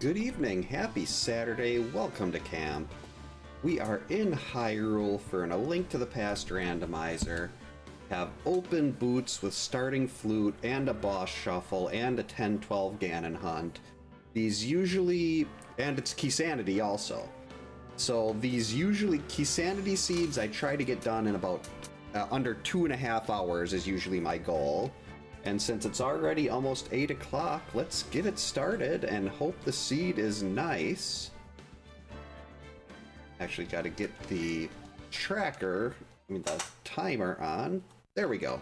Good evening, happy Saturday, welcome to camp. We are in Hyrule for A Link to the Past Randomizer. Have open boots with starting flute and a boss shuffle and a 10-12 Ganon hunt. These usually, and it's Key Sanity also. So these usually, Key Sanity seeds I try to get done in about under 2.5 hours is usually my goal. And since it's already almost 8 o'clock, let's get it started and hope the seed is nice. Actually got to get the tracker, the timer on. There we go.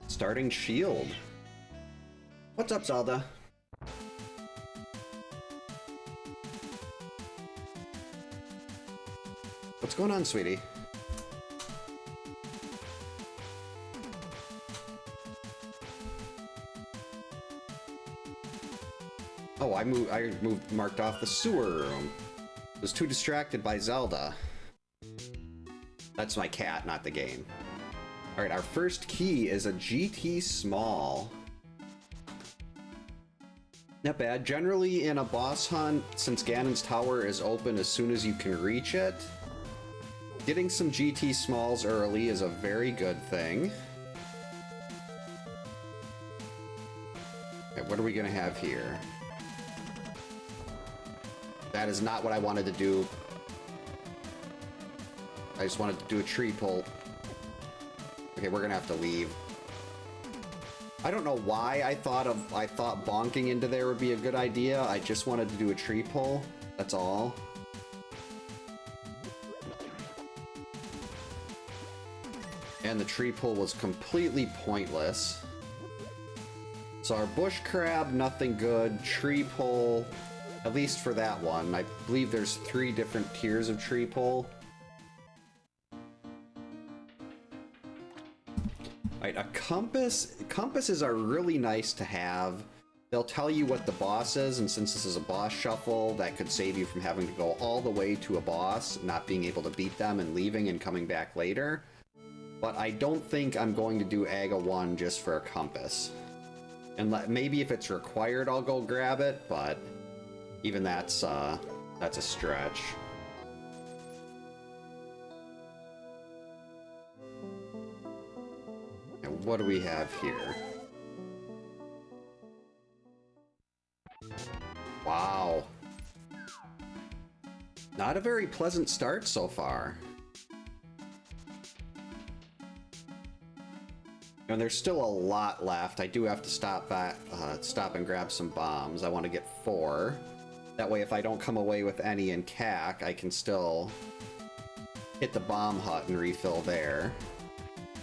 Starting shield. What's up, Zelda? What's going on, sweetie? Oh, I marked off the sewer room. Was too distracted by Zelda. That's my cat, not the game. Alright, our first key is a GT Small. Not bad. Generally, in a boss hunt, since Ganon's Tower is open as soon as you can reach it, getting some GT Smalls early is a very good thing. Okay, what are we gonna have here? That is not what I wanted to do. I just wanted to do a tree pull. Okay, we're gonna have to leave. I don't know why I thought bonking into there would be a good idea. I just wanted to do a tree pull. That's all. And the tree pull was completely pointless. So our bush crab, nothing good. Tree pull, at least for that one. I believe there's 3 different tiers of tree pull. Alright, a compass. Compasses are really nice to have. They'll tell you what the boss is, and since this is a boss shuffle, that could save you from having to go all the way to a boss, not being able to beat them and leaving and coming back later. But I don't think I'm going to do Aga 1 just for a compass. And maybe if it's required, I'll go grab it, but even that's a stretch. And what do we have here? Wow. Not a very pleasant start so far. And there's still a lot left. I do have to stop and grab some bombs. I want to get 4. That way, if I don't come away with any in CAC, I can still hit the bomb hut and refill there.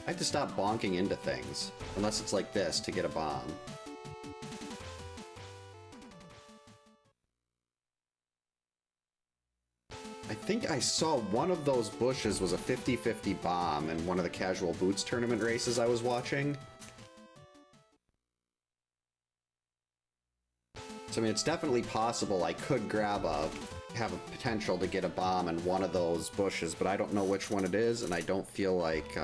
I have to stop bonking into things, unless it's like this to get a bomb. I think I saw one of those bushes was a 50-50 bomb in one of the casual boots tournament races I was watching. So I mean, it's definitely possible I could have a potential to get a bomb in one of those bushes, but I don't know which one it is, and I don't feel like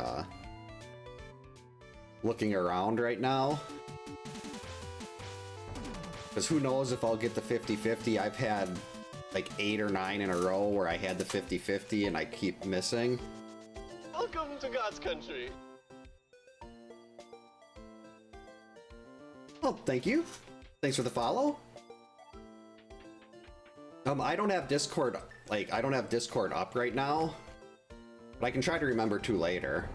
looking around right now. Because who knows if I'll get the 50-50. I've had like 8 or 9 in a row where I had the 50-50 and I keep missing. Welcome to God's country. Oh, thank you. Thanks for the follow. I don't have Discord, I don't have Discord up right now, but I can try to remember to later.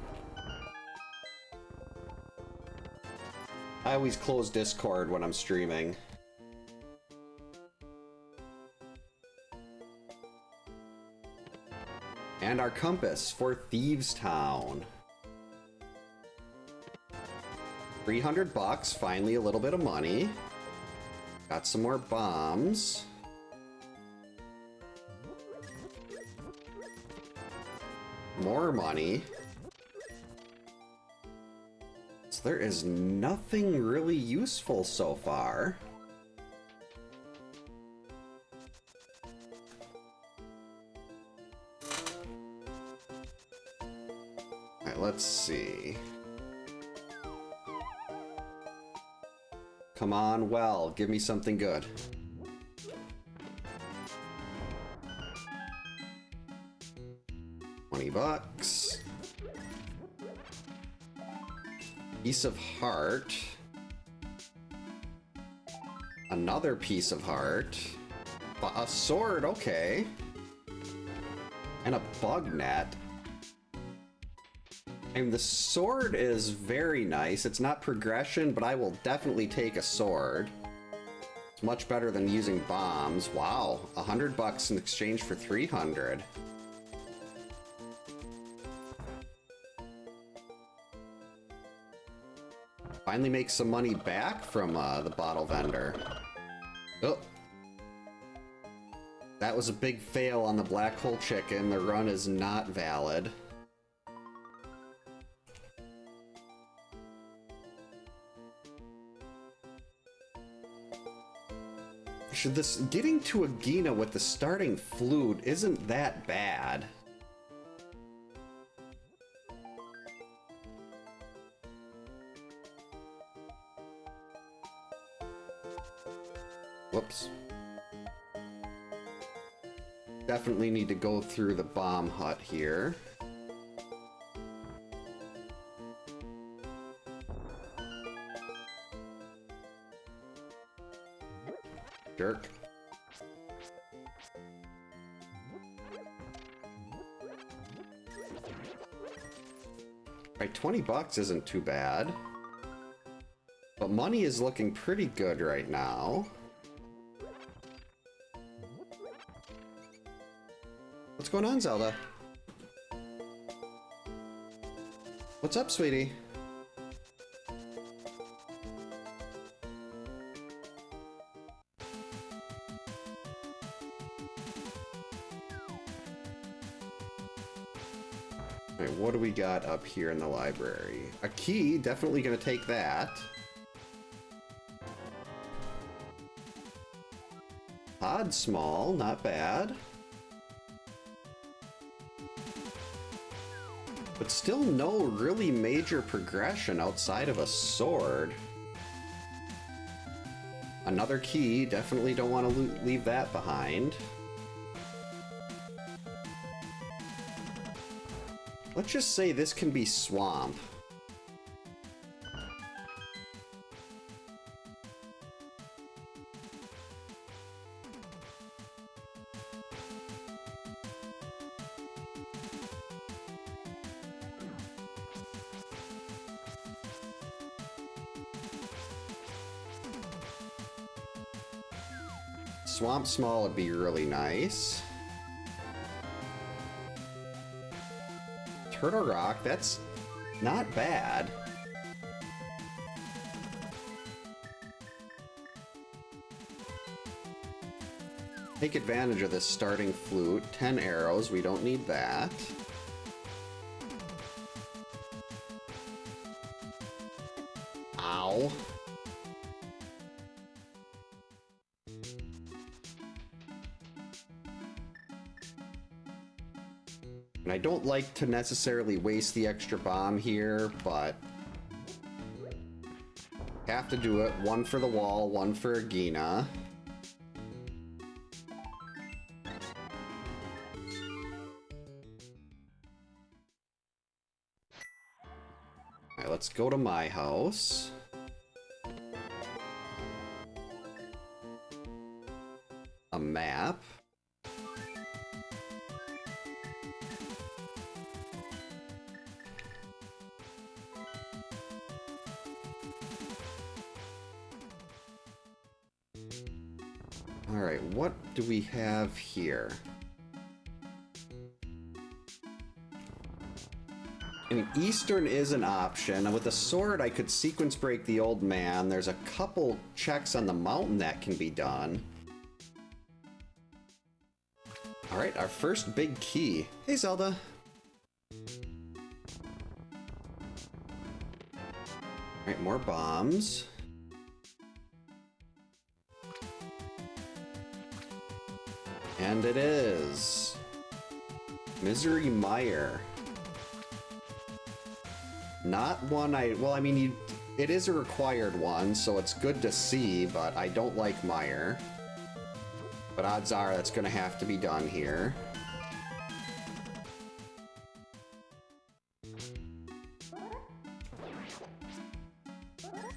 I always close Discord when I'm streaming. And our compass for Thieves Town. 300 bucks, finally a little bit of money. Got some more bombs. More money. So there is nothing really useful so far. Alright, let's see. Come on, well, give me something good. $20. Piece of heart. Another piece of heart. A sword, okay. And a bug net. And the sword is very nice. It's not progression, but I will definitely take a sword. It's much better than using bombs. Wow, $100 in exchange for 300. Finally make some money back from the bottle vendor. Oh. That was a big fail on the black hole chicken. The run is not valid. Should this getting to Agina with the starting flute isn't that bad. Whoops. Definitely need to go through the bomb hut here. Jerk. Right, $20 isn't too bad. But money is looking pretty good right now. What's going on, Zelda? What's up, sweetie? Alright, what do we got up here in the library? A key, definitely gonna take that. Pod small, not bad. But still no really major progression outside of a sword. Another key, definitely don't want to leave that behind. Let's just say this can be swamp. Swamp small would be really nice. Turtle Rock, that's not bad. Take advantage of this starting flute. 10 arrows, we don't need that. Ow. And I don't like to necessarily waste the extra bomb here, but have to do it. One for the wall, one for Agina. Alright, let's go to my house. A map. Alright, what do we have here? I mean, Eastern is an option. With the sword, I could sequence break the old man. There's a couple checks on the mountain that can be done. Alright, our first big key. Hey, Zelda. Alright, more bombs. And it is Misery Mire. Not one well, I mean, It is a required one, so it's good to see, but I don't like Mire. But odds are that's going to have to be done here.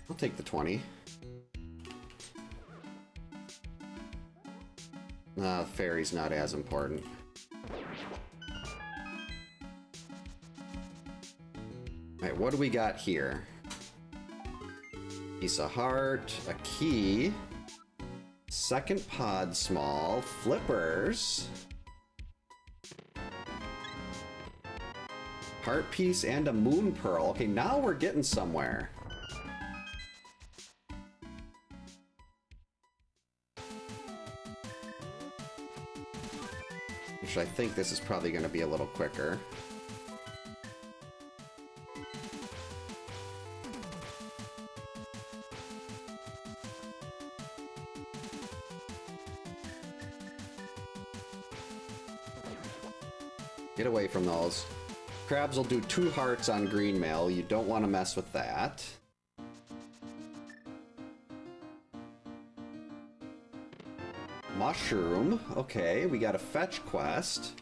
I'll take the 20. Fairy's not as important. Alright, what do we got here? Piece of heart, a key, second pod small, flippers, heart piece, and a moon pearl. Okay, now we're getting somewhere. Which I think this is probably going to be a little quicker. Get away from those. Crabs will do 2 hearts on green mail. You don't want to mess with that. Mushroom. Okay, we got a fetch quest.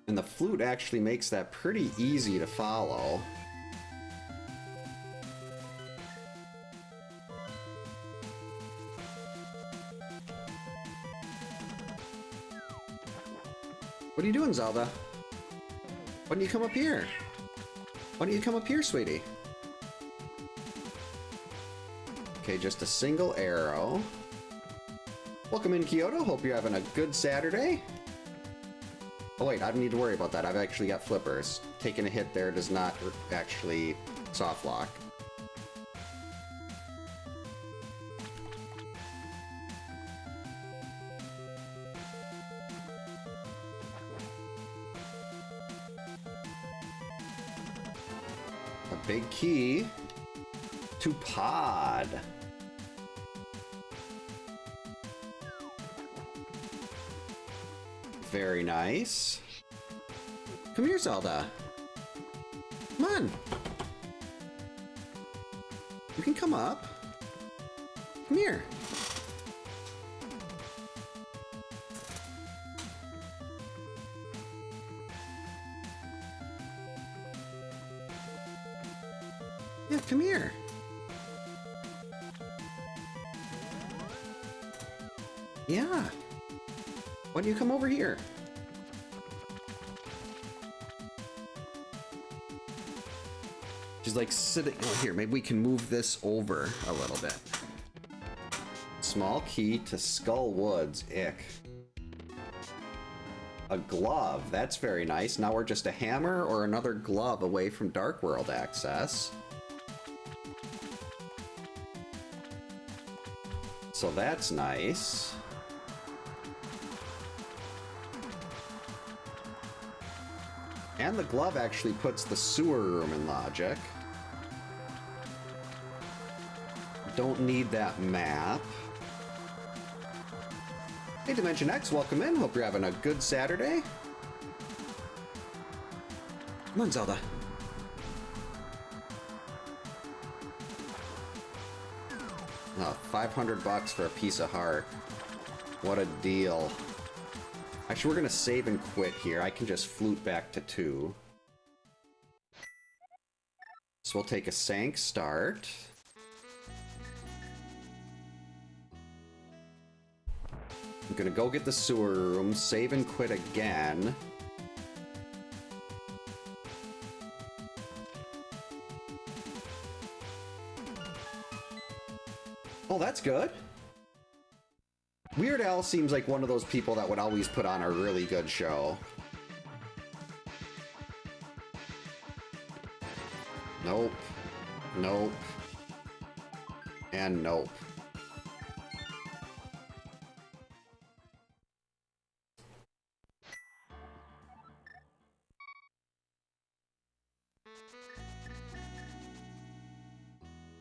And the flute actually makes that pretty easy to follow. What are you doing, Zelda? Why don't you come up here? Why don't you come up here, sweetie? Okay, just a single arrow. Welcome in, Kyoto. Hope you're having a good Saturday. Oh wait, I don't need to worry about that. I've actually got flippers. Taking a hit there does not actually soft lock. A big key to pod. Very nice. Come here, Zelda. Come on. You can come up. Come here. Yeah, come here. Yeah. Why don't you come over here? She's like sitting. Oh, here, maybe we can move this over a little bit. Small key to Skull Woods. Ick. A glove. That's very nice. Now we're just a hammer or another glove away from Dark World access. So that's nice. And the glove actually puts the sewer room in logic. Don't need that map. Hey, Dimension X, welcome in. Hope you're having a good Saturday. Come on, Zelda. Oh, 500 bucks for a piece of heart. What a deal. Actually, we're gonna save and quit here. I can just flute back to 2. So we'll take a Sank start. I'm gonna go get the sewer room, save and quit again. Oh, that's good. Weird Al seems like one of those people that would always put on a really good show. Nope. Nope. And nope.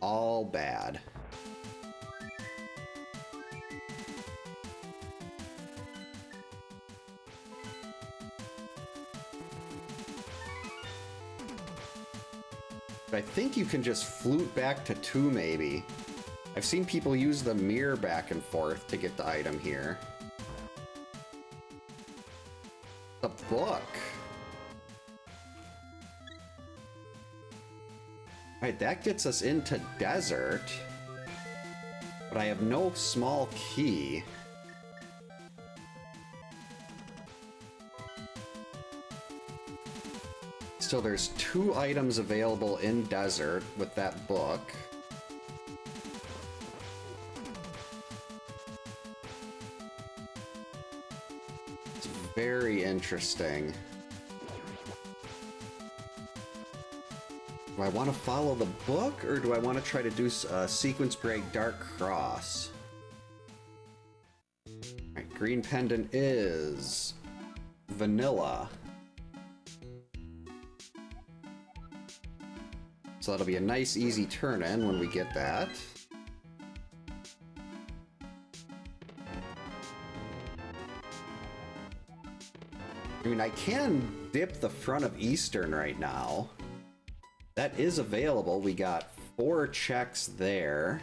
All bad. I think you can just flute back to 2, maybe. I've seen people use the mirror back and forth to get the item here. The book. Alright, that gets us into desert. But I have no small key. So there's 2 items available in desert with that book. It's very interesting. Do I want to follow the book, or do I want to try to do a sequence break Dark Cross? Alright, green pendant is vanilla. So that'll be a nice, easy turn-in when we get that. I mean, I can dip the front of Eastern right now. That is available. We got 4 checks there.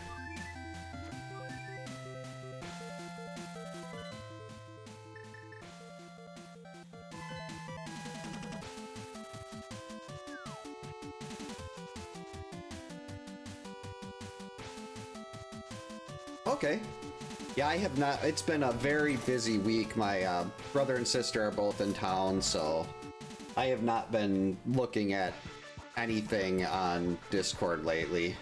Okay. Yeah, I have not. It's been a very busy week. My brother and sister are both in town, so I have not been looking at anything on Discord lately.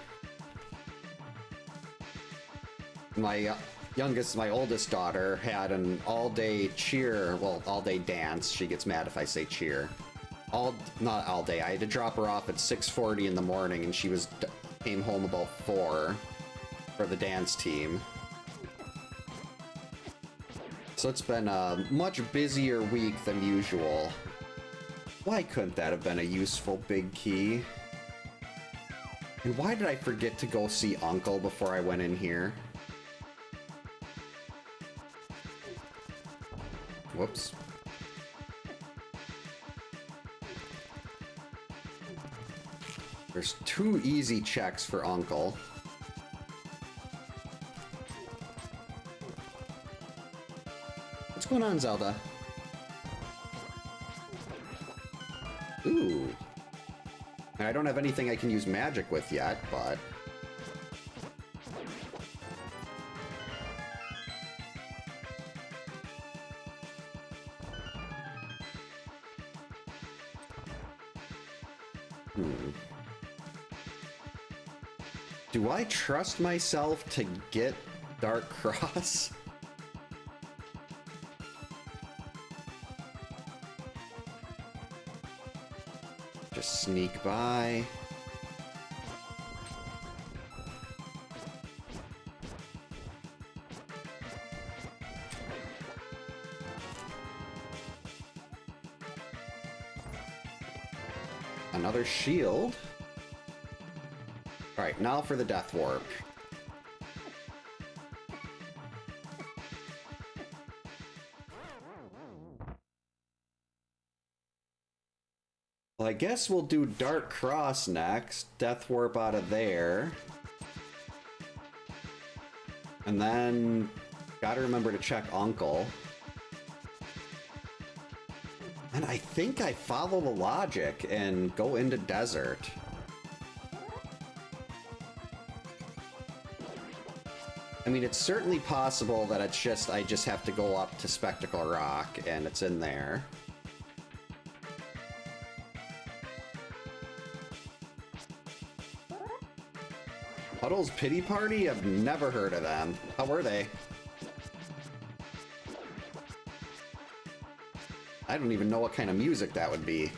My oldest daughter had an all-day cheer, well, all-day dance. She gets mad if I say cheer. Not all day. I had to drop her off at 6:40 in the morning, and she came home about 4 for the dance team. So it's been a much busier week than usual. Why couldn't that have been a useful big key? And why did I forget to go see Uncle before I went in here? Whoops. There's 2 easy checks for Uncle. What's going on, Zelda? Ooh. I don't have anything I can use magic with yet, but... Do I trust myself to get Dark Cross? Just sneak by. Another shield. All right, now for the Death Warp. Well, I guess we'll do Dark Cross next. Death Warp out of there. And then gotta remember to check Uncle. And I think I follow the logic and go into desert. I mean, it's certainly possible that it's just, I just have to go up to Spectacle Rock and it's in there. Puddle's Pity Party? I've never heard of them. How were they? I don't even know what kind of music that would be.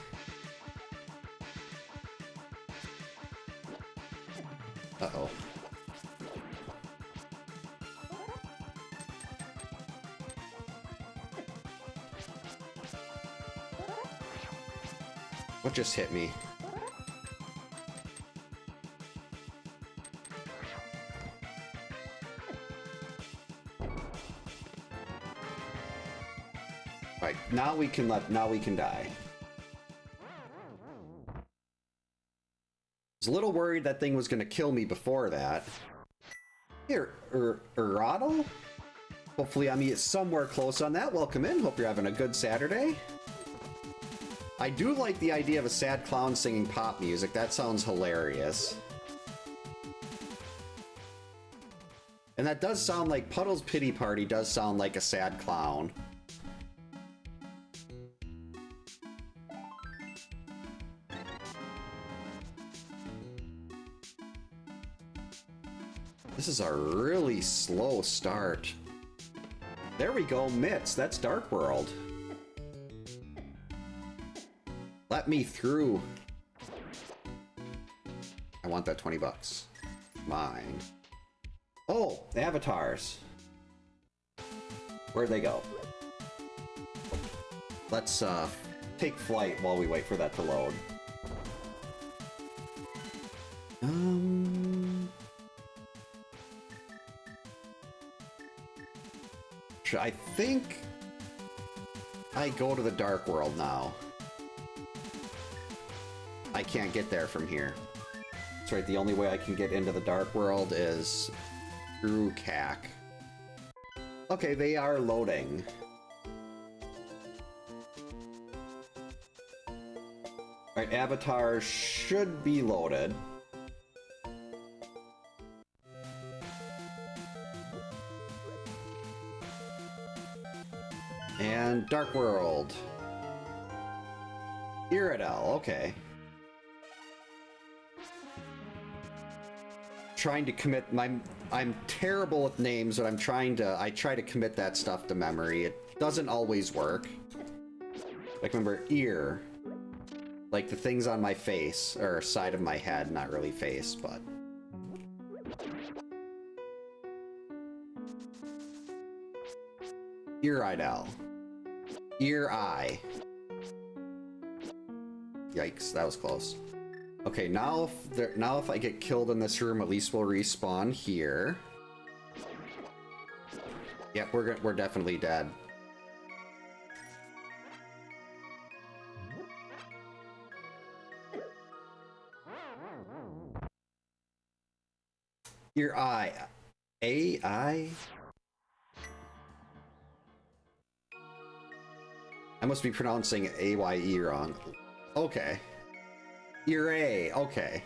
Uh-oh. What just hit me? Right, now we can die. was a little worried that thing was going to kill me before that. Here, Rando? Hopefully I'm somewhere close on that. Welcome in. Hope you're having a good Saturday. I do like the idea of a sad clown singing pop music. That sounds hilarious. And that does sound like Puddle's Pity Party does sound like a sad clown. This is a really slow start. There we go, Mitts. That's Dark World. Let me through. I want that 20 bucks. Mine. Oh, avatars. Where'd they go? Let's take flight while we wait for that to load. I think I go to the Dark World now. I can't get there from here. That's right, the only way I can get into the Dark World is through CAC. Okay, they are loading. Alright, avatars should be loaded. And Dark World. Iridel, okay. Trying to commit I'm terrible with names, but I try to commit that stuff to memory. It doesn't always work. Like remember ear. Like the things on my face, or side of my head, not really face, but Iridel. Ear eye. Yikes, that was close. Okay, now if I get killed in this room, at least we'll respawn here. Yep, we're definitely dead. Ear eye. AI? I must be pronouncing A-Y-E wrong. Okay. Ear A, okay.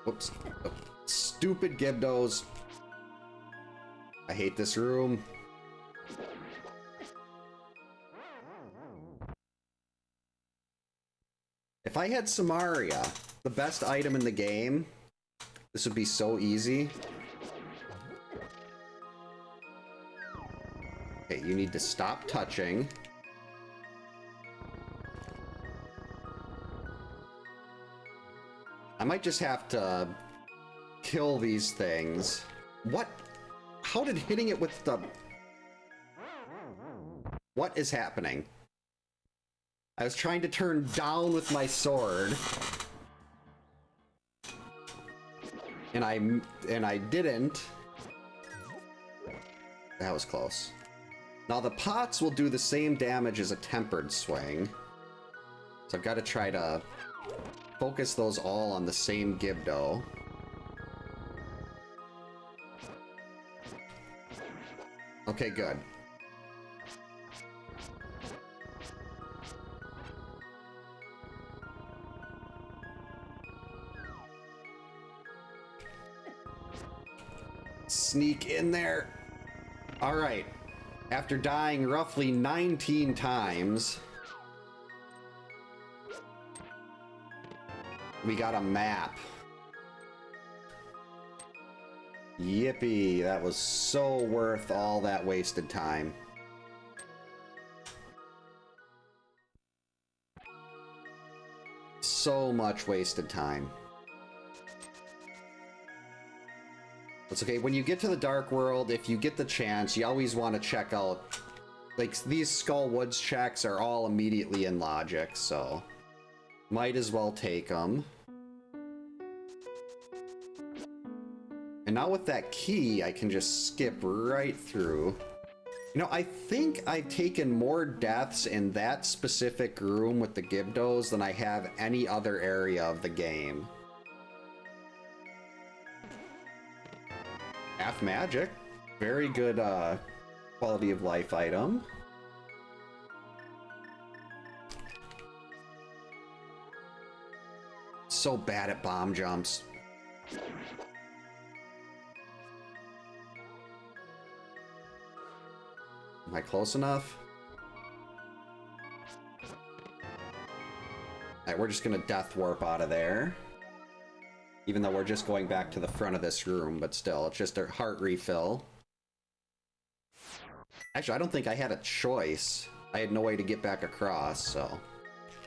Whoops. Oh, stupid Gibdos. I hate this room. If I had Samaria, the best item in the game, this would be so easy. Okay, you need to stop touching. I might just have to kill these things. What? How did hitting it with the... What is happening? I was trying to turn down with my sword. And I didn't. That was close. Now the pots will do the same damage as a tempered swing. So I've got to try to focus those all on the same Gibdo. Okay, good. Sneak in there. All right. After dying roughly 19 times, we got a map. Yippee, that was so worth all that wasted time. So much wasted time. It's okay, when you get to the Dark World, if you get the chance, you always want to check out, like, these Skull Woods checks are all immediately in logic, so might as well take them. And now with that key, I can just skip right through. You know, I think I've taken more deaths in that specific room with the Gibdos than I have any other area of the game. Half magic. Very good quality of life item. So bad at bomb jumps. Am I close enough? Alright, we're just gonna death warp out of there. Even though we're just going back to the front of this room, but still, it's just a heart refill. Actually, I don't think I had a choice. I had no way to get back across, so...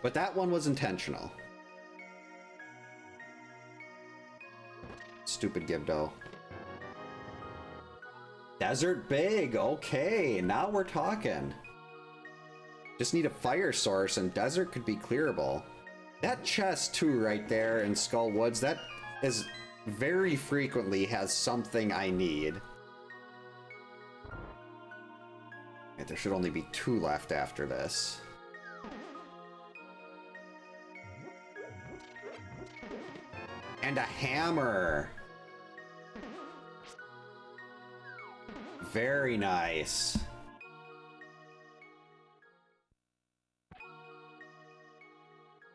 But that one was intentional. Stupid Gibdo. Desert Big, okay, now we're talking. Just need a fire source and desert could be clearable. That chest too right there in Skull Woods, that is very frequently has something I need. Okay, there should only be 2 left after this. And a hammer. Very nice.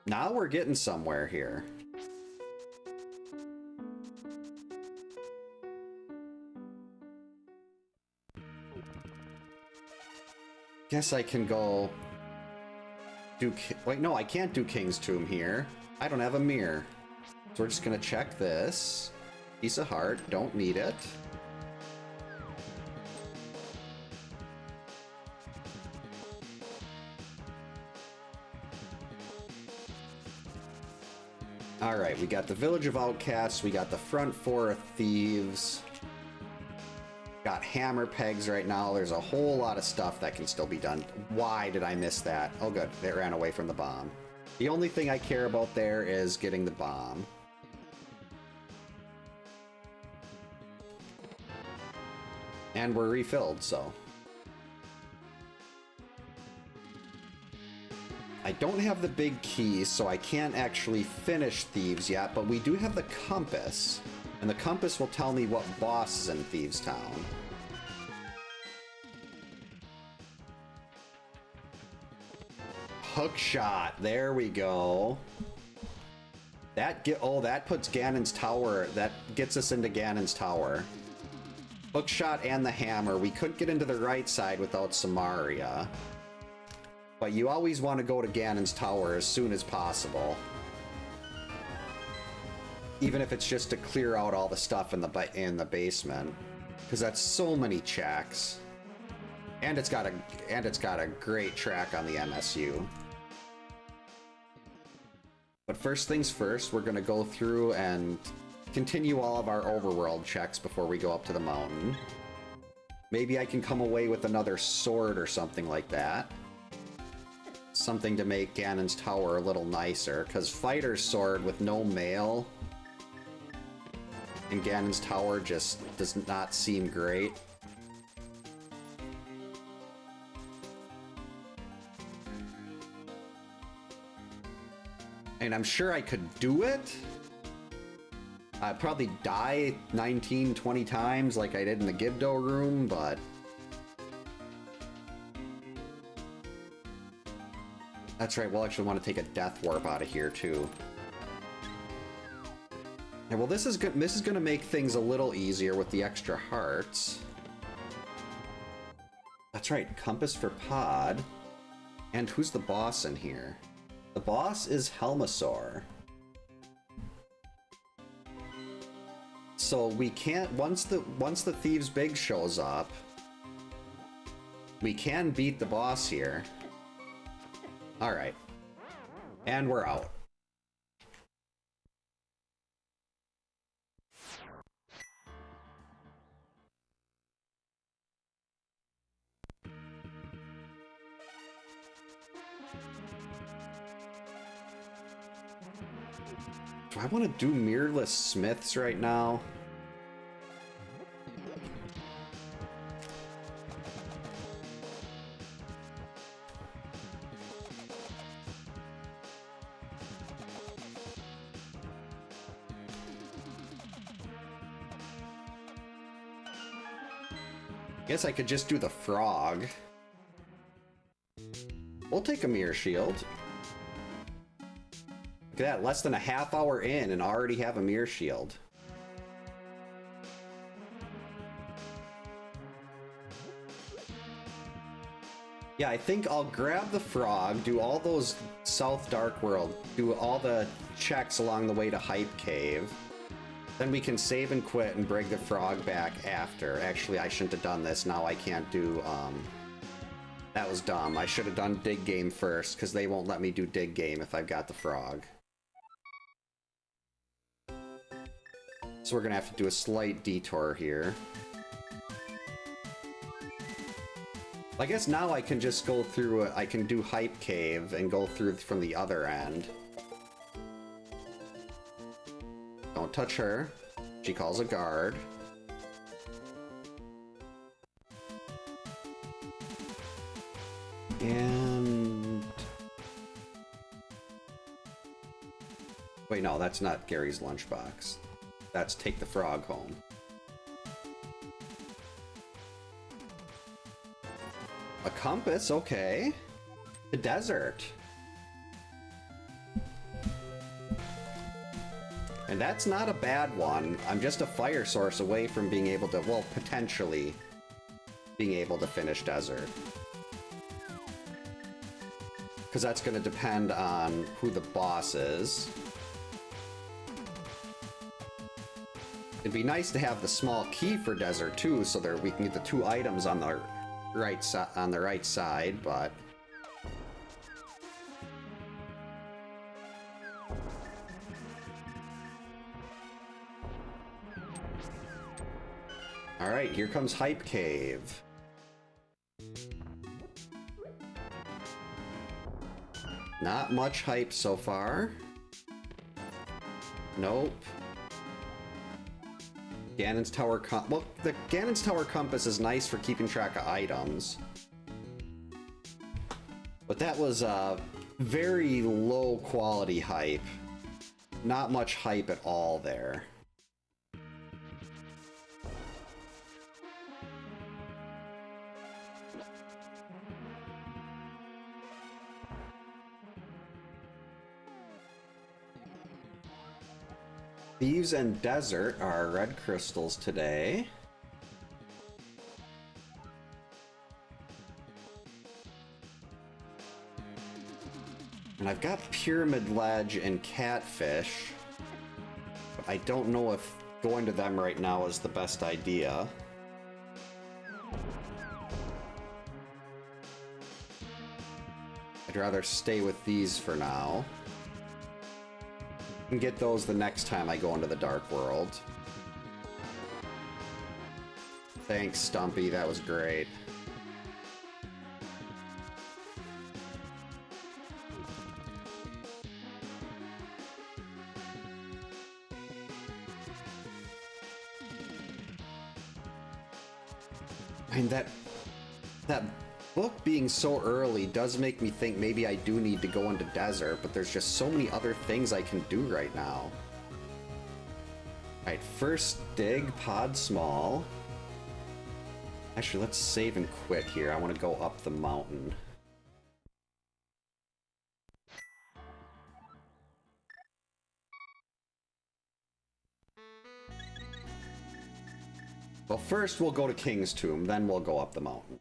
Now we're getting somewhere here. Guess I can go do... Wait, no, I can't do King's Tomb here. I don't have a mirror. So we're just gonna check this. Piece of heart, don't need it. Alright, we got the Village of Outcasts, we got the front 4 of Thieves. Got hammer pegs right now, there's a whole lot of stuff that can still be done. Why did I miss that? Oh good, it ran away from the bomb. The only thing I care about there is getting the bomb. And we're refilled, so... I don't have the big keys, so I can't actually finish Thieves yet, but we do have the compass. And the compass will tell me what boss is in Thieves Town. Hookshot, there we go. That that puts Ganon's Tower, that gets us into Ganon's Tower. Hookshot and the hammer. We couldn't get into the right side without Samaria. But you always want to go to Ganon's Tower as soon as possible. Even if it's just to clear out all the stuff in the basement. Because that's so many checks. And it's got a great track on the MSU. But first things first, we're gonna go through and continue all of our overworld checks before we go up to the mountain. Maybe I can come away with another sword or something like that. Something to make Ganon's Tower a little nicer, because Fighter's Sword with no mail in Ganon's Tower just does not seem great. And I'm sure I could do it. I'd probably die 19, 20 times like I did in the Gibdo room, but... That's right, we'll actually want to take a death warp out of here, too. Yeah, well, this is going to make things a little easier with the extra hearts. That's right, compass for Pod. And who's the boss in here? The boss is Helmasaur. So we can't, once the Thieves Big shows up, we can beat the boss here. Alright. And we're out. Do I want to do mirrorless smiths right now? Guess I could just do the frog. We'll take a mirror shield. Look at that, less than a half hour in and already have a mirror shield. Yeah, I think I'll grab the frog, do all those South Dark World, do all the checks along the way to Hype Cave. Then we can save and quit and bring the frog back after. Actually, I shouldn't have done this. Now I can't do, that was dumb. I should have done Dig Game first, because they won't let me do Dig Game if I've got the frog. So we're gonna have to do a slight detour here. I guess now I can just go through, I can do Hype Cave and go through from the other end. Don't touch her. She calls a guard. And... wait, no, that's not Gary's lunchbox. That's take the frog home. A compass, okay. The desert. And that's not a bad one. I'm just a fire source away from being able to, well, potentially being able to finish desert. Because that's going to depend on who the boss is. It'd be nice to have the small key for desert too, so that we can get the 2 items on the right side, but all right, here comes Hype Cave. Not much hype so far. Nope. Ganon's Tower well, the Ganon's Tower compass is nice for keeping track of items. But that was very low quality hype. Not much hype at all there. Thieves and Desert are red crystals today. And I've got Pyramid Ledge and Catfish. But I don't know if going to them right now is the best idea. I'd rather stay with these for now. And get those the next time I go into the Dark World. Thanks, Stumpy, that was great. I mean, that book being so early does make me think maybe I do need to go into desert, but there's just so many other things I can do right now. Alright, first dig, pod small. Actually, let's save and quit here. I want to go up the mountain. Well, first we'll go to King's Tomb, then we'll go up the mountain.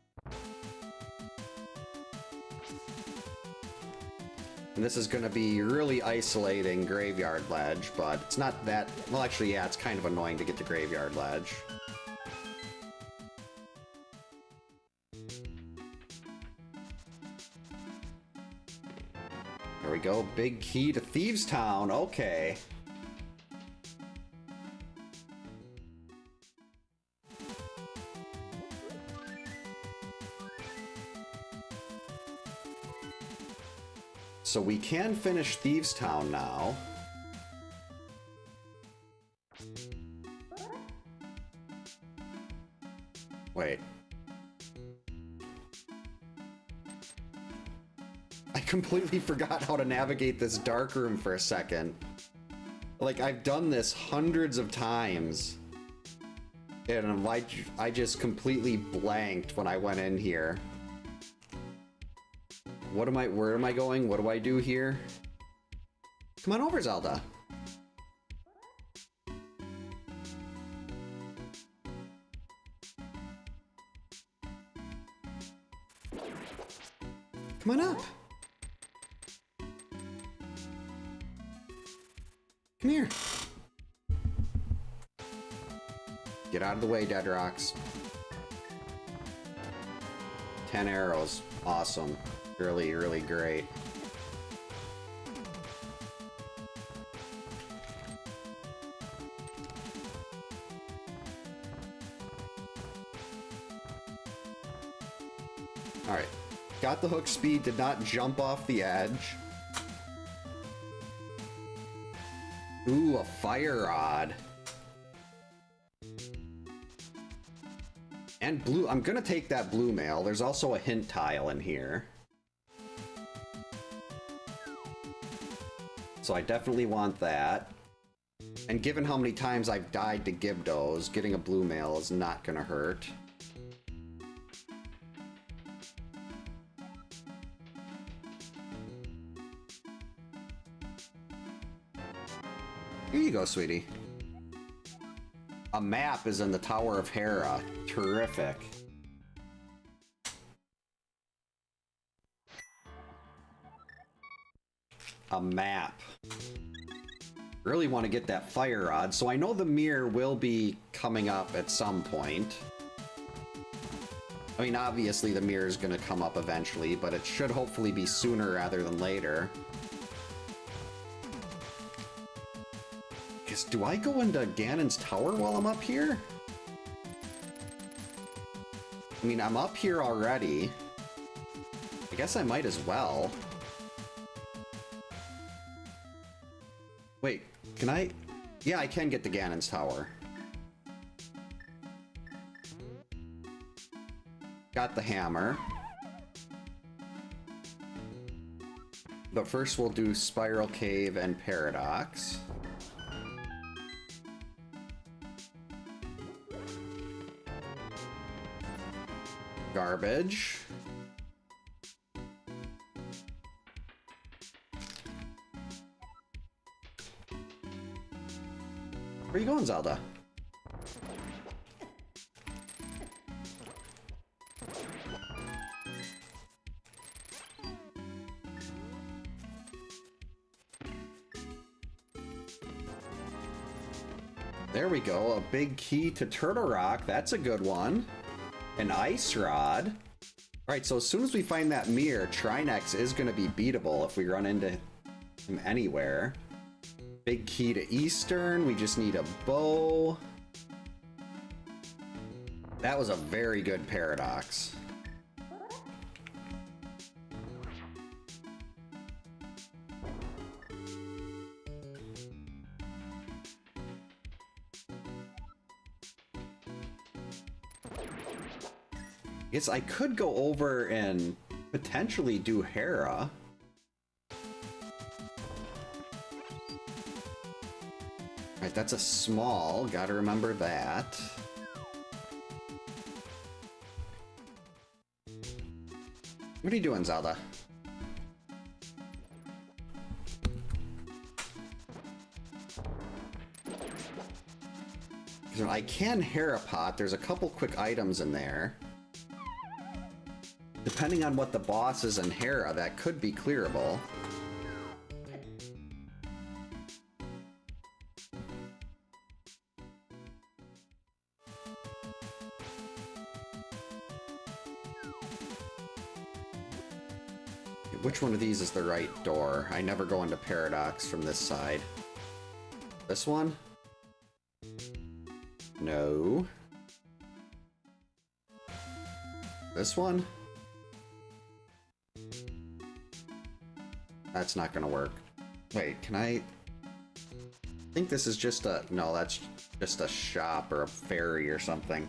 And this is going to be really isolating Graveyard Ledge, but it's not that... well, actually, yeah, it's kind of annoying to get to Graveyard Ledge. There we go. Big key to Thieves Town. Okay. So we can finish Thieves Town now. Wait. I completely forgot how to navigate this dark room for a second. Like, I've done this hundreds of times. And I just completely blanked when I went in here. Where am I going? What do I do here? Come on over, Zelda. Come on up. Come here. Get out of the way, Dead Rocks. 10 arrows. Awesome. Really, really great. Alright. Got the hook speed, did not jump off the edge. Ooh, a fire rod. And blue, I'm gonna take that blue mail. There's also a hint tile in here. So I definitely want that. And given how many times I've died to Gibdos, getting a blue mail is not gonna hurt. Here you go, sweetie. A map is in the Tower of Hera. Terrific. A map. Really want to get that fire rod, so I know the mirror will be coming up at some point. I mean, obviously the mirror is going to come up eventually, but it should hopefully be sooner rather than later. Do I go into Ganon's tower while I'm up here? I mean, I'm up here already. I guess I might as well. Wait, can I? Yeah, I can get to Ganon's tower. Got the hammer. But first we'll do Spiral Cave and Paradox. Garbage. Where are you going, Zelda? There we go, a big key to Turtle Rock. That's a good one. An ice rod. Alright, so as soon as we find that mirror, Trinex is going to be beatable if we run into him anywhere. Big key to Eastern. We just need a bow. That was a very good Paradox. Guess I could go over and potentially do Hera. Alright, that's a small. Gotta remember that. What are you doing, Zelda? So I can Hera pot. There's a couple quick items in there. Depending on what the boss is in Hera, that could be clearable. Which one of these is the right door? I never go into Paradox from this side. This one? No. This one? That's not gonna work. Wait, can I think this is just a... No, that's just a shop or a ferry or something.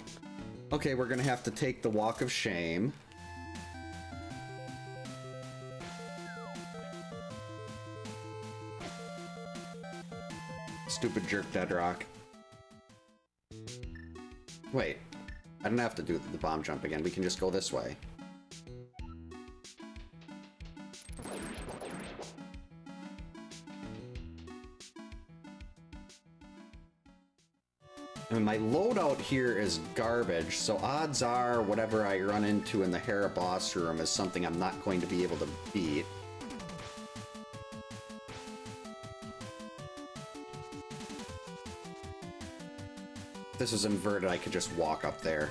Okay, we're gonna have to take the Walk of Shame. Stupid jerk Dead Rock. Wait, I don't have to do the bomb jump again. We can just go this way. And my loadout here is garbage, so odds are whatever I run into in the Hera boss room is something I'm not going to be able to beat. If this was inverted, I could just walk up there.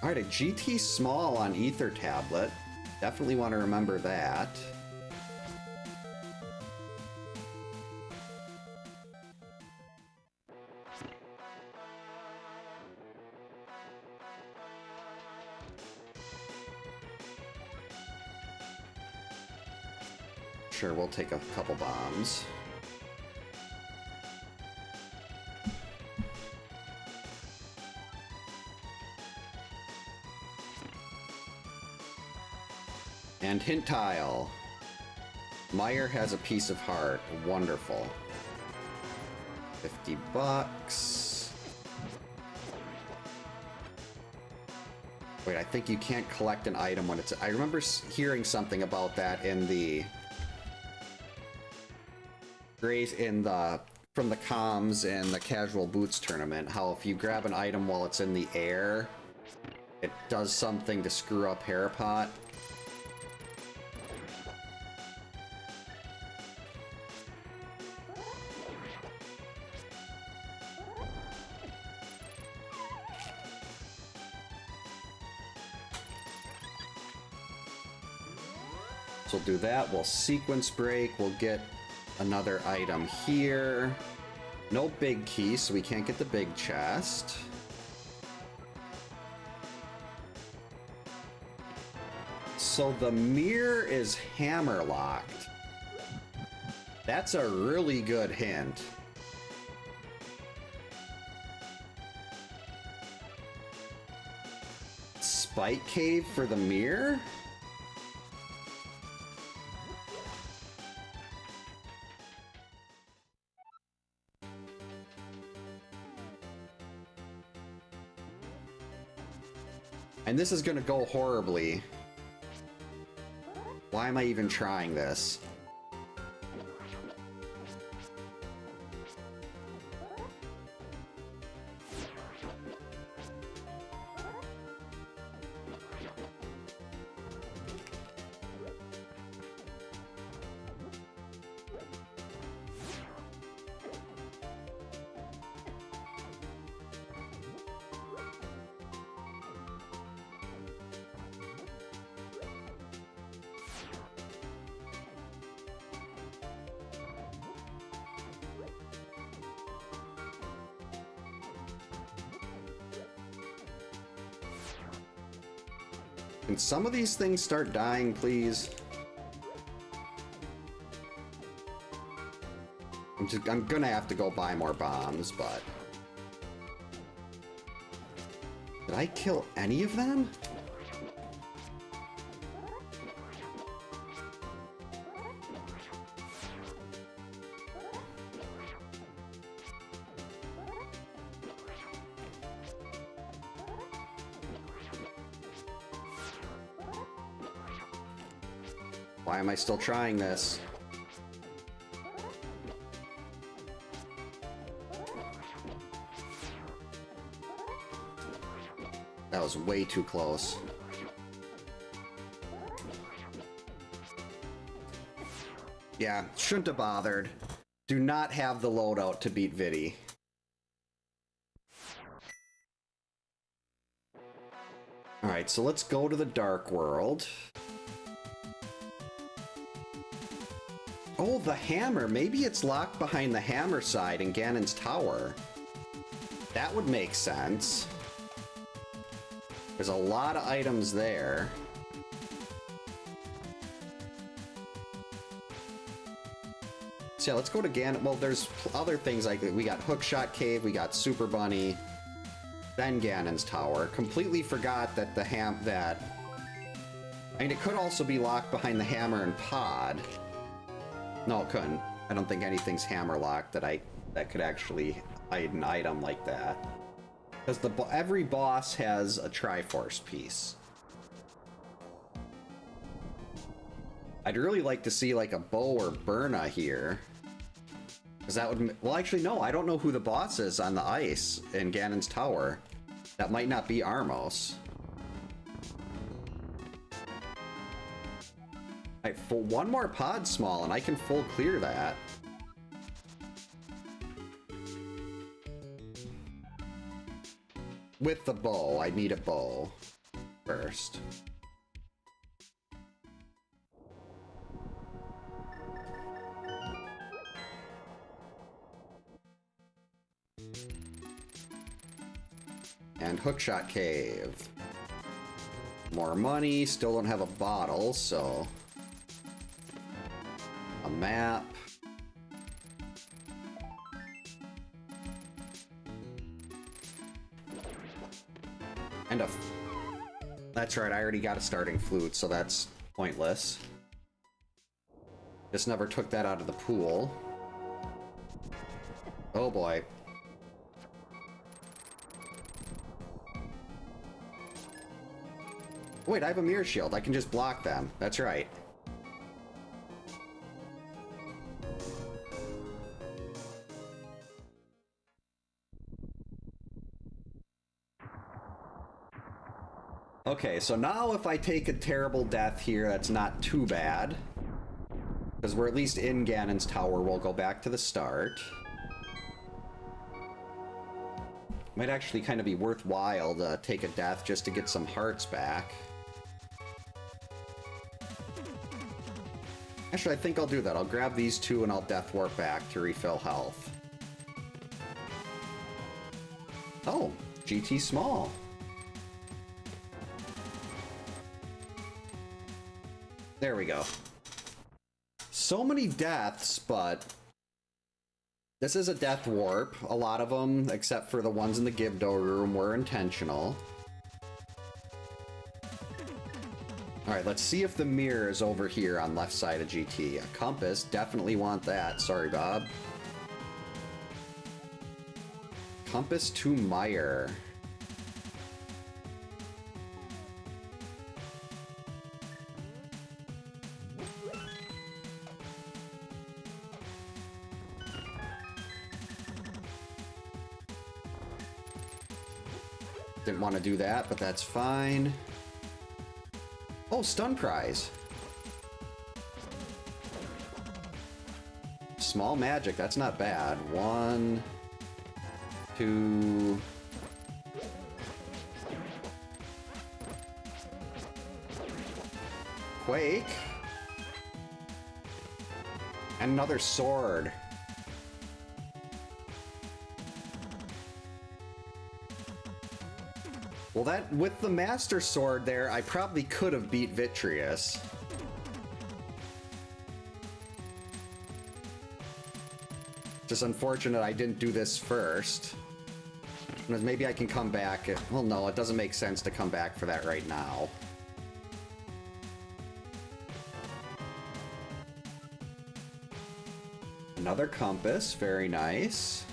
Alright, a GT small on Ether tablet. Definitely want to remember that. Sure, we'll take a couple bombs. And hint tile. Meyer has a piece of heart. Wonderful. 50 bucks. Wait, I think you can't collect an item when it's... I remember hearing something about that in the... from the comms in the Casual Boots tournament, how if you grab an item while it's in the air, it does something to screw up Harapot. So we'll do that, we'll sequence break, we'll get another item here. No big key, so we can't get the big chest. So the mirror is hammer-locked. That's a really good hint. Spike cave for the mirror? And this is gonna go horribly. Why am I even trying this? Can some of these things start dying, please? I'm gonna have to go buy more bombs, but... Did I kill any of them? Why am I still trying this? That was way too close. Yeah, shouldn't have bothered. Do not have the loadout to beat Viddy. Alright, so let's go to the Dark World. Oh, the hammer. Maybe it's locked behind the hammer side in Ganon's tower. That would make sense. There's a lot of items there. So yeah, let's go to Ganon. Well, there's other things like we got Hookshot Cave, we got Super Bunny, then Ganon's tower. Completely forgot that the I mean, it could also be locked behind the hammer and pod. No, it couldn't. I don't think anything's hammerlocked that could actually hide an item like that. Because every boss has a Triforce piece. I'd really like to see like a Bow or Burna here. Because that would... Well, actually, no. I don't know who the boss is on the ice in Ganon's Tower. That might not be Armos. Alright, for one more pod small and I can full clear that. With the bow. I need a bow first. And Hookshot Cave. More money. Still don't have a bottle, so... A map. And a... That's right, I already got a starting flute, so that's pointless. Just never took that out of the pool. Oh boy. Wait, I have a mirror shield. I can just block them. That's right. Okay, so now if I take a terrible death here, that's not too bad. Because we're at least in Ganon's Tower. We'll go back to the start. Might actually kind of be worthwhile to take a death just to get some hearts back. Actually, I think I'll do that. I'll grab these two and I'll Death Warp back to refill health. Oh, GT Small. There we go. So many deaths, but... This is a Death Warp. A lot of them, except for the ones in the Gibdo room, were intentional. Alright, let's see if the mirror is over here on left side of GT. A compass, definitely want that. Sorry, Bob. Compass to Meyer. Didn't want to do that, but that's fine. Oh, stun prize. Small magic, that's not bad. 1, 2... Quake. And another sword. Well, that, with the Master Sword there, I probably could have beat Vitreous. Just unfortunate I didn't do this first. Maybe I can come back. Well, no, it doesn't make sense to come back for that right now. Another compass, very nice.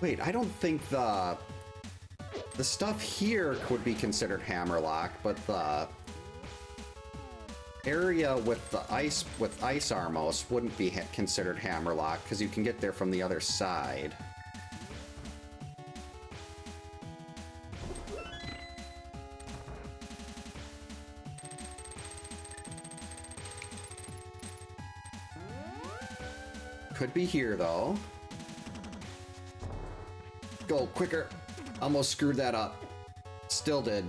Wait, I don't think the stuff here would be considered hammerlock, but the area with the ice Armos wouldn't be considered hammerlock because you can get there from the other side. Could be here though. Go, quicker. Almost screwed that up. Still did.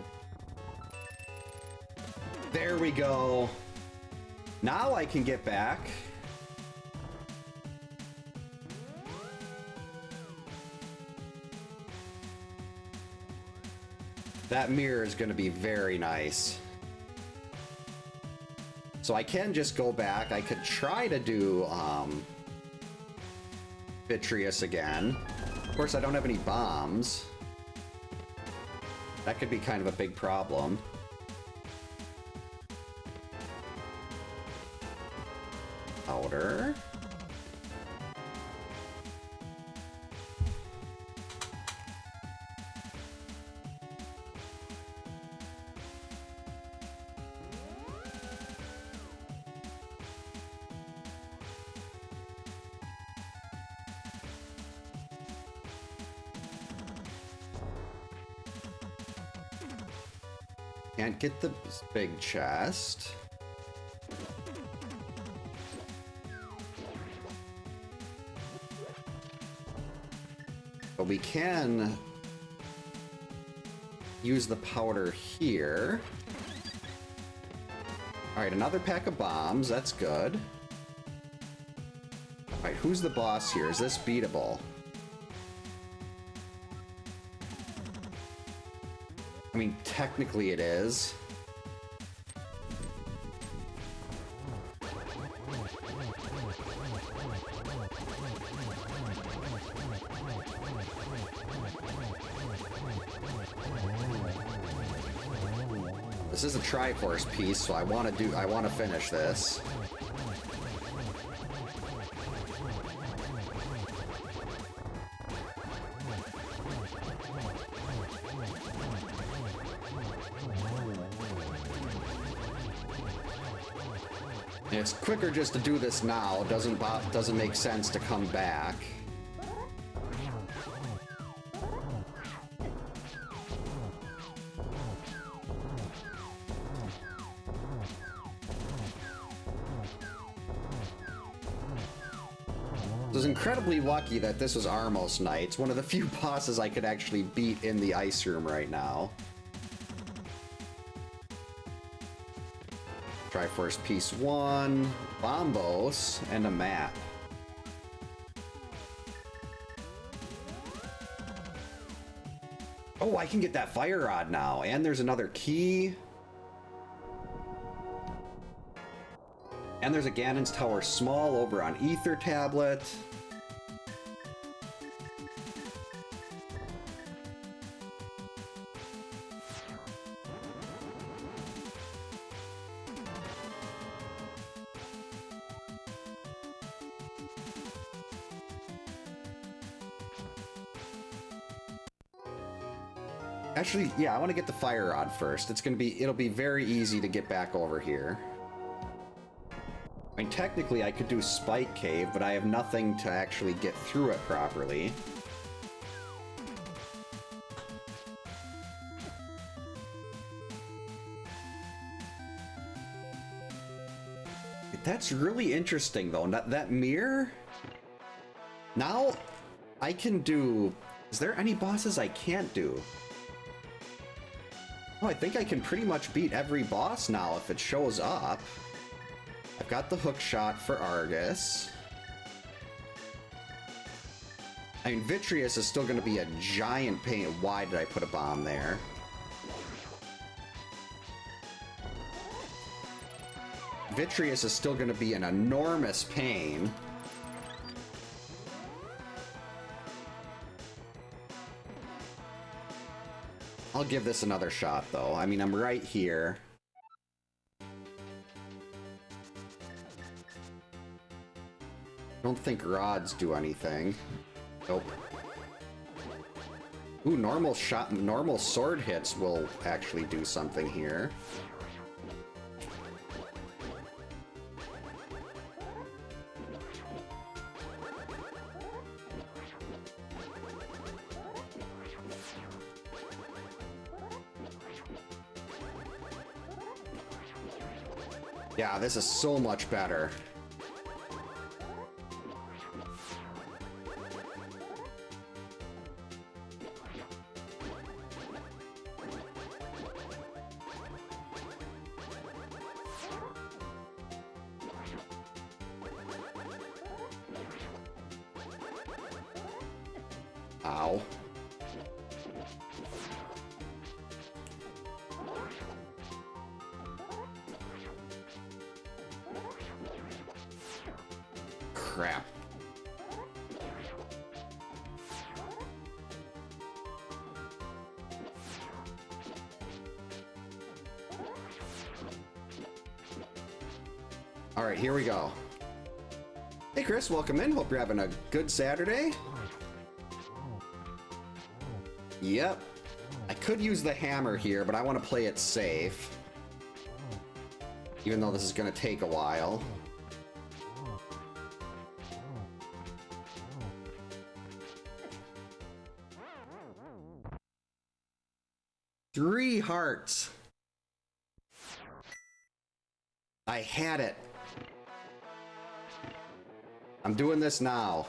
There we go. Now I can get back. That mirror is going to be very nice. So I can just go back. I could try to do Vitreous again. Of course, I don't have any bombs. That could be kind of a big problem. powder. Can't get the big chest. But we can use the powder here. Alright, another pack of bombs. That's good. Alright, who's the boss here? Is this beatable? I mean, technically it is. This is a Triforce piece, so I want to finish this. It's quicker just to do this now. Doesn't make sense to come back. I was incredibly lucky that this was Armos Night. It's one of the few bosses I could actually beat in the ice room right now. Triforce Piece 1, Bombos, and a map. Oh, I can get that fire rod now, and there's another key. And there's a Ganon's Tower Small over on Ether Tablet. Actually, yeah, I want to get the fire rod first. It'll be very easy to get back over here. I mean, technically I could do Spike Cave, but I have nothing to actually get through it properly. That's really interesting, though. That mirror? Now, I can do... Is there any bosses I can't do? Oh, I think I can pretty much beat every boss now if it shows up. I've got the hook shot for Argus. I mean, Vitreous is still going to be a giant pain. Why did I put a bomb there? Vitreous is still going to be an enormous pain. I'll give this another shot, though. I mean, I'm right here. Don't think rods do anything. Nope. Ooh, normal sword hits will actually do something here. Yeah, this is so much better. Ow. Crap. All right, here we go. Hey Chris, welcome in. Hope you're having a good Saturday. Yep. I could use the hammer here, but I want to play it safe. Even though this is going to take a while. Three hearts. I had it. I'm doing this now.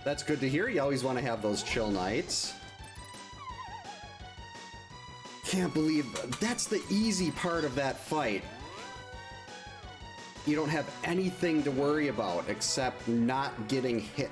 That's good to hear. You always want to have those chill nights. Can't believe that's the easy part of that fight. You don't have anything to worry about except not getting hit.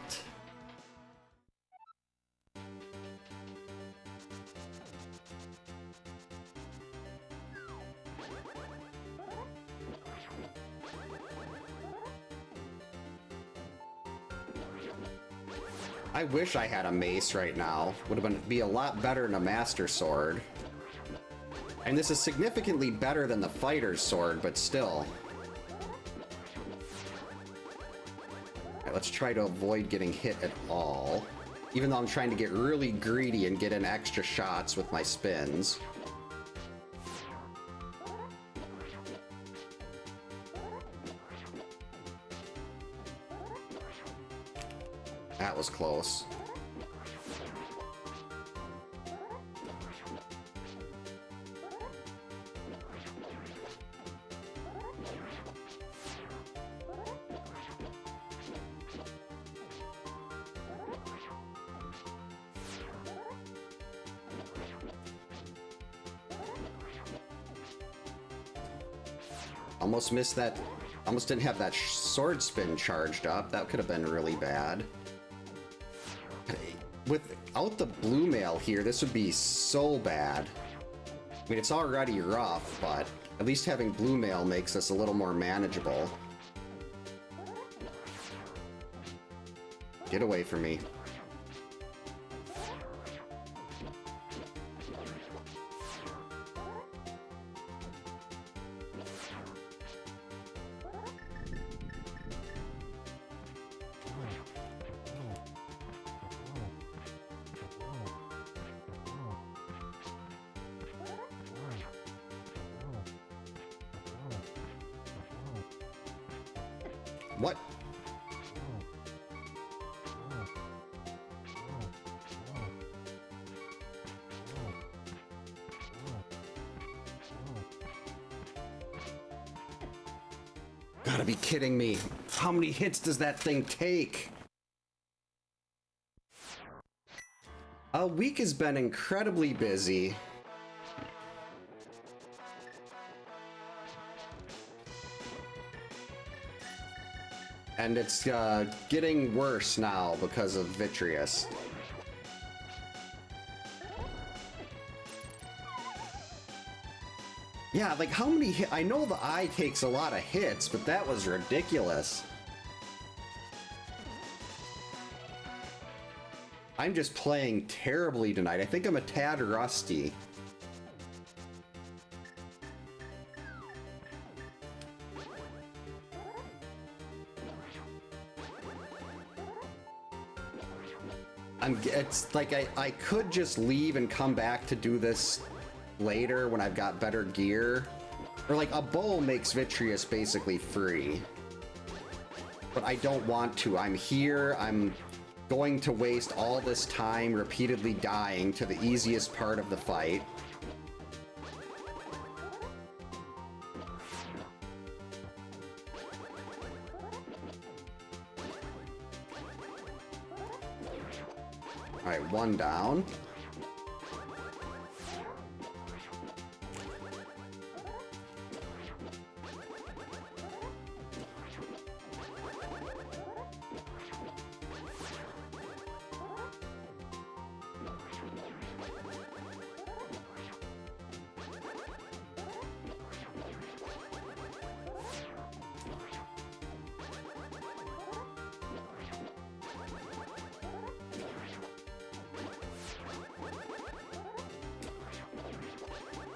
I wish I had a mace right now. Would have be a lot better than a master sword. And this is significantly better than the fighter's sword, but still. Alright, let's try to avoid getting hit at all. Even though I'm trying to get really greedy and get in extra shots with my spins. That was close. Almost missed that. Almost didn't have that sword spin charged up. That could have been really bad. Without the blue mail here, this would be so bad. I mean, it's already rough, but at least having blue mail makes this a little more manageable. Get away from me. What? Gotta be kidding me. How many hits does that thing take? A week has been incredibly busy. And it's getting worse now because of Vitreous. Yeah, like how many hits? I know the eye takes a lot of hits, but that was ridiculous. I'm just playing terribly tonight. I think I'm a tad rusty. It's like I could just leave and come back to do this later when I've got better gear. Or like a bow makes Vitreous basically free. But I don't want to. I'm here. I'm going to waste all this time repeatedly dying to the easiest part of the fight. Alright, one down.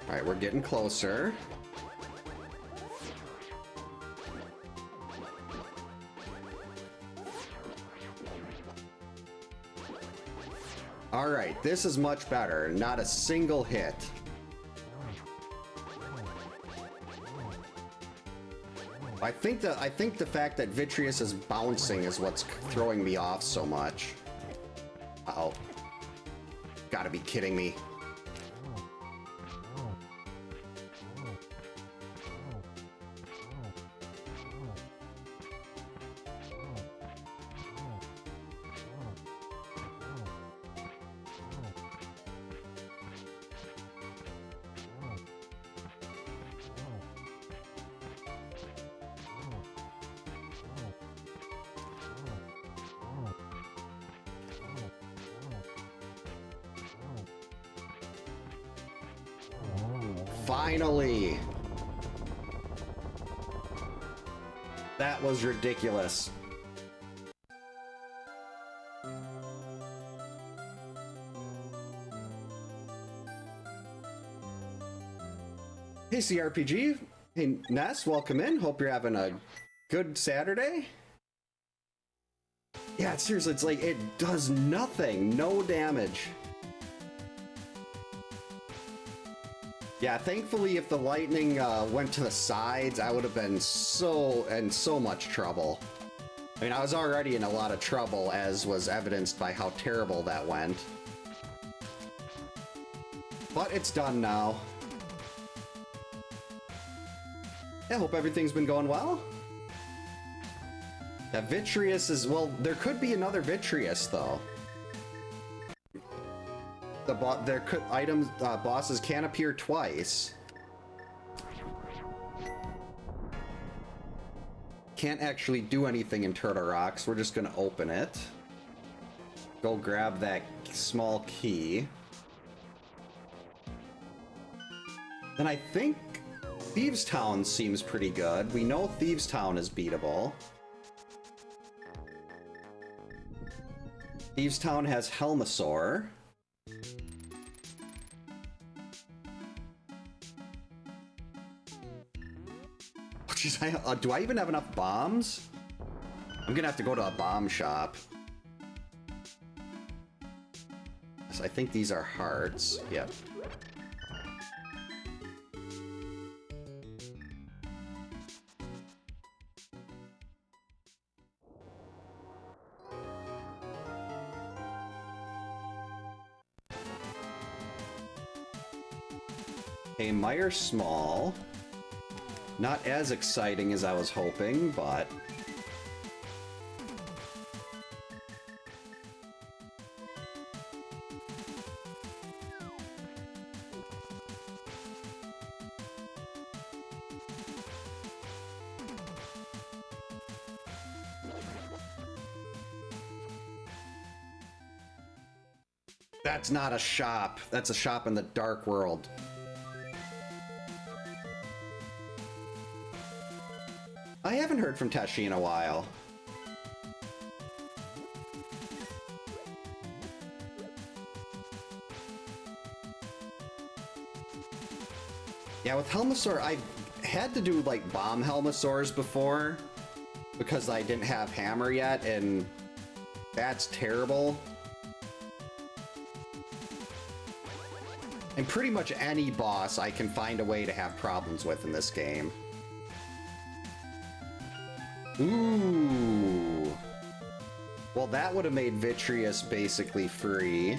Alright, we're getting closer. Alright, this is much better. Not a single hit. I think the fact that Vitreous is bouncing is what's throwing me off so much. Uh-oh. Gotta be kidding me. Finally! That was ridiculous. Hey CRPG, hey Ness, welcome in. Hope you're having a good Saturday. Yeah, seriously, it's like it does nothing, no damage. Yeah, thankfully, if the lightning went to the sides, I would have been so much trouble. I mean, I was already in a lot of trouble, as was evidenced by how terrible that went. But it's done now. I hope everything's been going well. That Vitreous is, well, there could be another Vitreous, though. There could bosses can appear twice. Can't actually do anything in Turtle Rocks. We're just gonna open it. Go grab that small key. And I think Thieves Town seems pretty good. We know Thieves Town is beatable. Thieves Town has Helmasaur. Jeez, do I even have enough bombs? I'm gonna have to go to a bomb shop. So I think these are hearts. Yep. A Meyer Small. Not as exciting as I was hoping, but... That's not a shop. That's a shop in the Dark World. I haven't heard from Tashi in a while. Yeah, with Helmasaur, I had to do like bomb Helmasaurs before because I didn't have Hammer yet, and that's terrible. And pretty much any boss I can find a way to have problems with in this game. Ooh. Well, that would have made Vitreous basically free.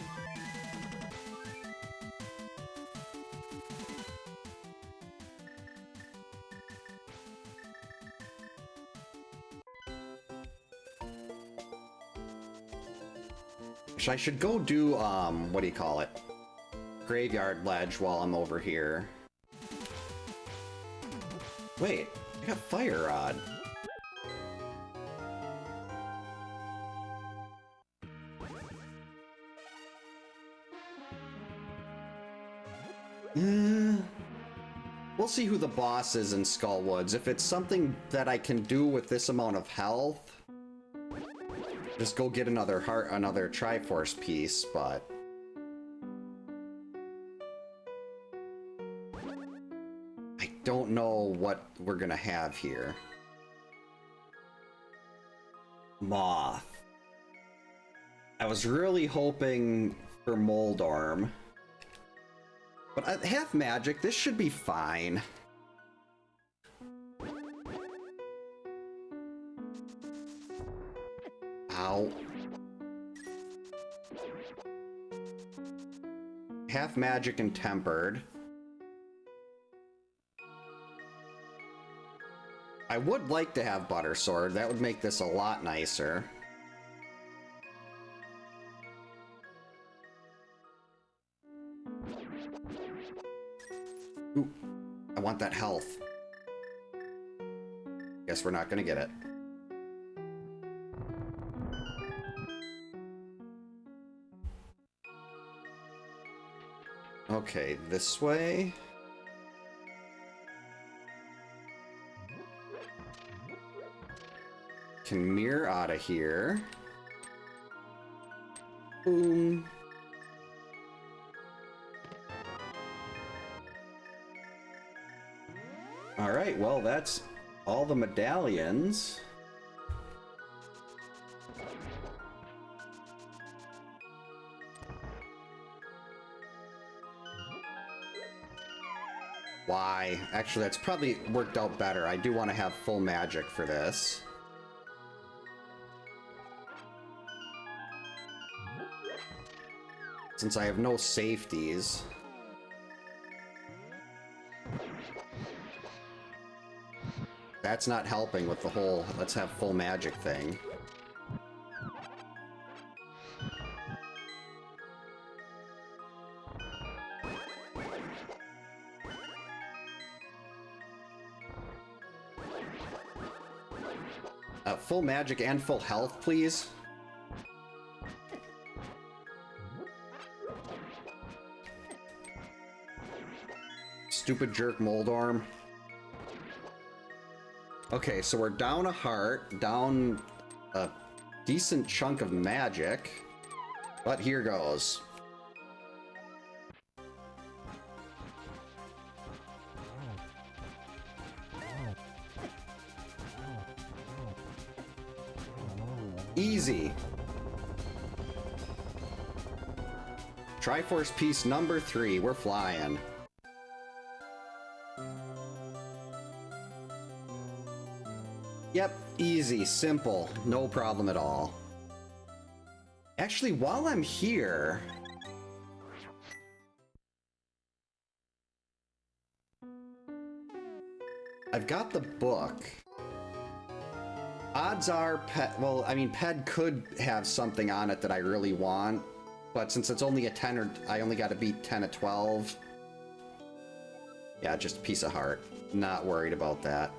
I should go do, what do you call it? Graveyard Ledge while I'm over here. Wait, I got Fire Rod. We'll see who the boss is in Skullwoods. If it's something that I can do with this amount of health, just go get another heart, another Triforce piece, but... don't know what we're gonna have here. Moth. I was really hoping for Moldorm. But I have magic, this should be fine. Ow. Half magic and tempered. I would like to have Butter Sword. That would make this a lot nicer. Ooh, I want that health. Guess we're not gonna get it. Okay, this way. Can mirror out of here. Boom. Alright, well, that's all the medallions. Why? Actually, that's probably worked out better. I do want to have full magic for this. Since I have no safeties. That's not helping with the whole let's have full magic thing. Full magic and full health, please. Stupid jerk Moldorm. Okay, so we're down a heart, down a decent chunk of magic, but here goes. Easy. Triforce piece number 3, we're flying. Yep, easy, simple, no problem at all. Actually, while I'm here... I've got the book. Odds are well, I mean, Ped could have something on it that I really want, but since it's only a 10 or... I only got to beat 10 of 12. Yeah, just a piece of heart. Not worried about that.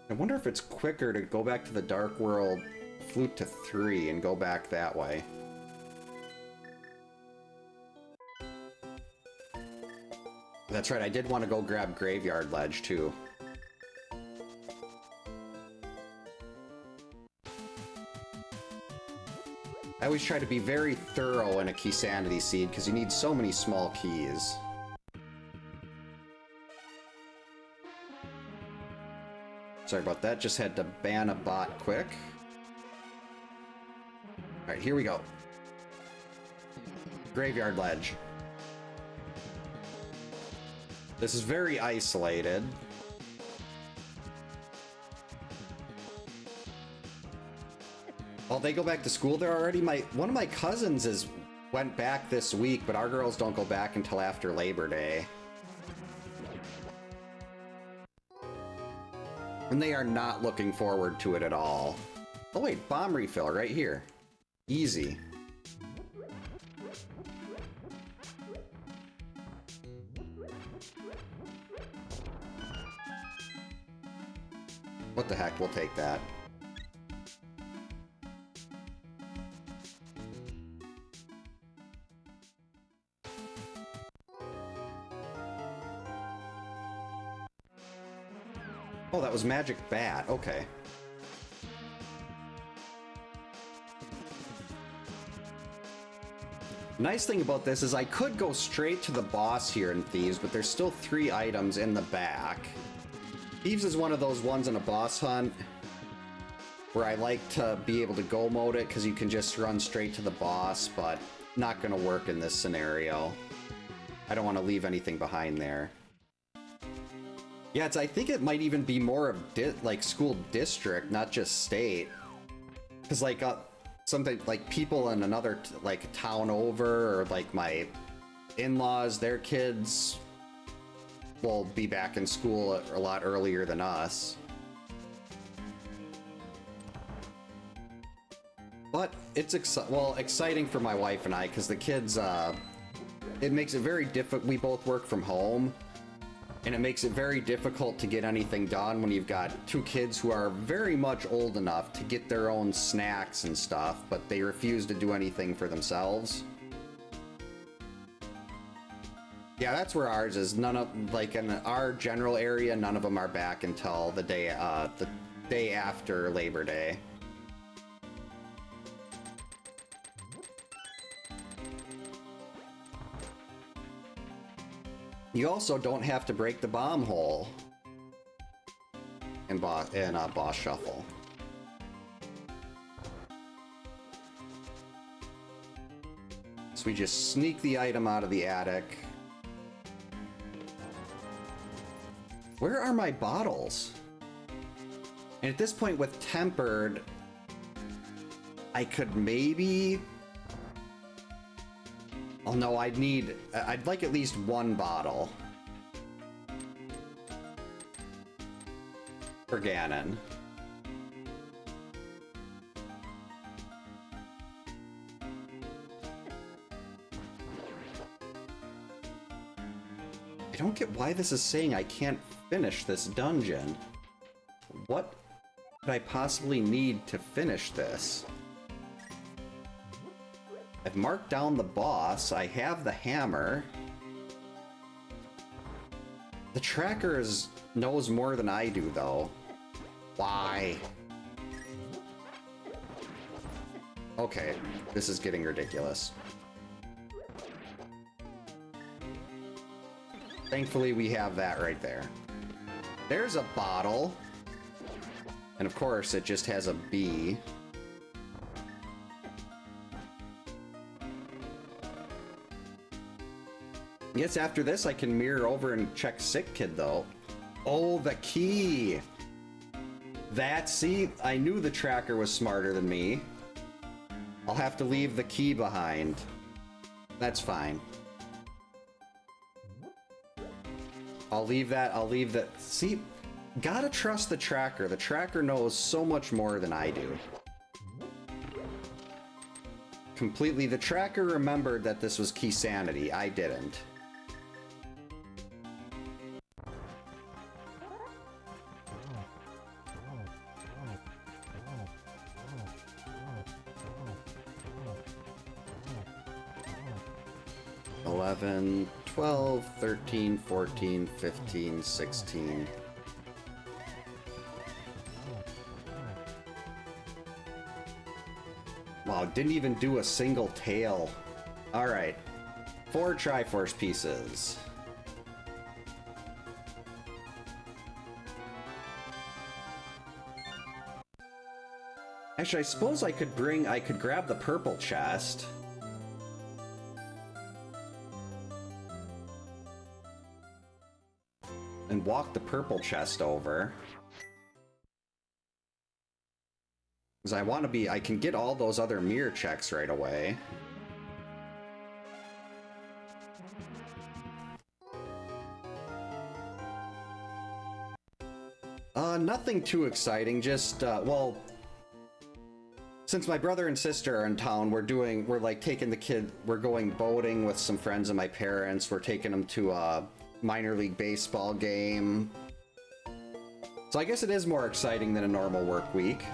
I wonder if it's quicker to go back to the Dark World, flute to 3, and go back that way. That's right, I did want to go grab Graveyard Ledge, too. I always try to be very thorough in a Key Sanity Seed, because you need so many small keys. Sorry about that, just had to ban a bot quick. Alright, here we go. Graveyard Ledge. This is very isolated. Oh, they go back to school there already? One of my cousins went back this week, but our girls don't go back until after Labor Day. And they are not looking forward to it at all. Oh wait, bomb refill right here. Easy. What the heck, we'll take that. Oh, that was Magic Bat. Okay. Nice thing about this is I could go straight to the boss here in Thieves, but there's still 3 items in the back. Thieves is one of those ones in a boss hunt where I like to be able to go mode it because you can just run straight to the boss, but not going to work in this scenario. I don't want to leave anything behind there. Yeah, I think it might even be more of like school district, not just state. Because like something like people in another like town over, or like my in-laws, their kids will be back in school a lot earlier than us. But it's exciting for my wife and I, because the kids, it makes it very difficult. We both work from home, and it makes it very difficult to get anything done when you've got 2 kids who are very much old enough to get their own snacks and stuff, but they refuse to do anything for themselves. Yeah, that's where ours is. None of, like in our general area, none of them are back until the day after Labor Day. You also don't have to break the bomb hole in boss shuffle. So we just sneak the item out of the attic. Where are my bottles? And at this point with tempered, I could maybe... Oh no, I'd like at least 1 bottle. For Ganon. I don't get why this is saying I can't finish this dungeon. What could I possibly need to finish this? I've marked down the boss. I have the hammer. The tracker knows more than I do, though. Why? Okay, this is getting ridiculous. Thankfully, we have that right there. There's a bottle. And of course, it just has a B. Yes, after this, I can mirror over and check Sick Kid, though. Oh, the key! See, I knew the tracker was smarter than me. I'll have to leave the key behind. That's fine. I'll leave that. See, gotta trust the tracker. The tracker knows so much more than I do. Completely. The tracker remembered that this was key sanity. I didn't. $11, $12, $13, $14, $15, $16. Wow, didn't even do a single tail. Alright. 4 Triforce pieces. Actually, I suppose I could grab the purple chest. And walk the purple chest over. Because I can get all those other mirror checks right away. Nothing too exciting, just, well, since my brother and sister are in town, we're like taking the kid, we're going boating with some friends of my parents, we're taking them to a minor league baseball game. So I guess it is more exciting than a normal work week.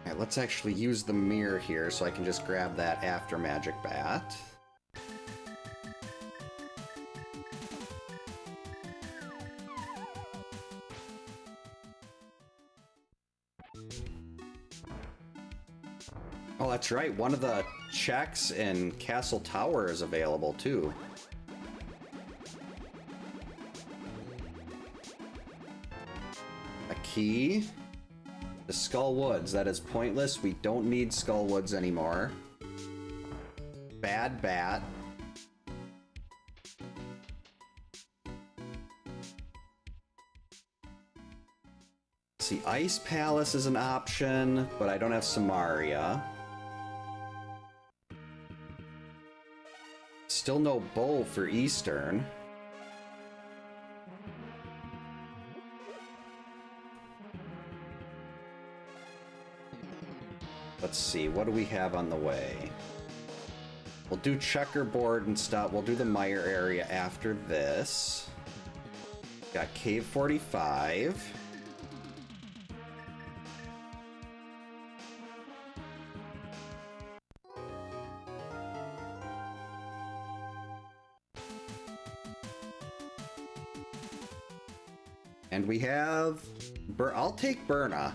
Alright, let's actually use the mirror here so I can just grab that after Magic Bat. Oh, that's right. One of the checks in Castle Tower is available, too. A key. The Skull Woods. That is pointless. We don't need Skull Woods anymore. Bad bat. See, Ice Palace is an option, but I don't have Samaria. Still no bow for Eastern. Let's see, what do we have on the way? We'll do checkerboard and stuff. We'll do the Mire area after this. Got Cave 45. And we have... I'll take Burna.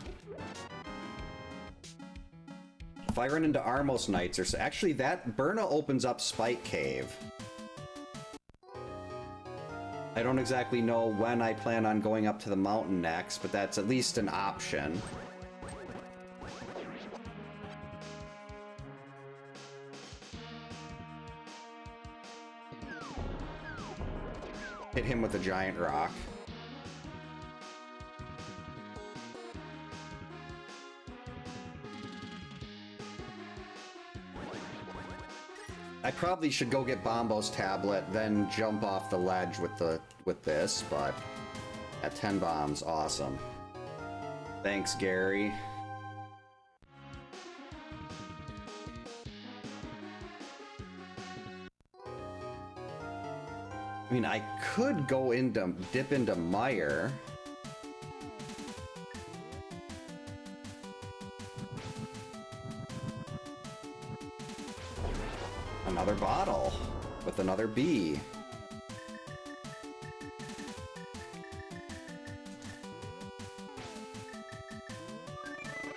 If I run into Armos Knights or so... Actually, that Burna opens up Spike Cave. I don't exactly know when I plan on going up to the mountain next, but that's at least an option. Hit him with a giant rock. I probably should go get Bombo's tablet, then jump off the ledge with this, but at 10 bombs, awesome. Thanks, Gary. I mean, I could go dip into Mire. Another bottle with another bee.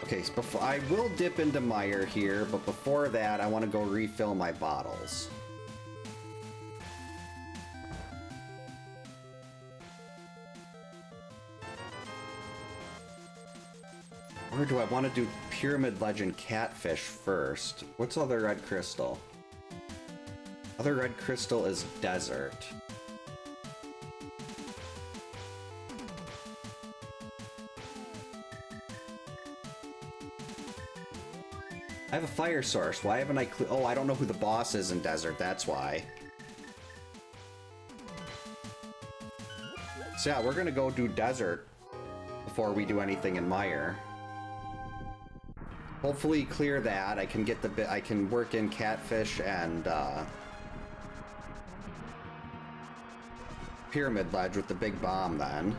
Okay, so I will dip into Mire here, but before that, I want to go refill my bottles. Or do I want to do Pyramid Legend Catfish first? What's other red crystal? Other red crystal is desert. I have a fire source. Why haven't I oh, I don't know who the boss is in desert, that's why. So yeah, we're gonna go do desert before we do anything in Mire. Hopefully clear that. I can get the bit. I can work in Catfish and Pyramid Ledge with the big bomb then.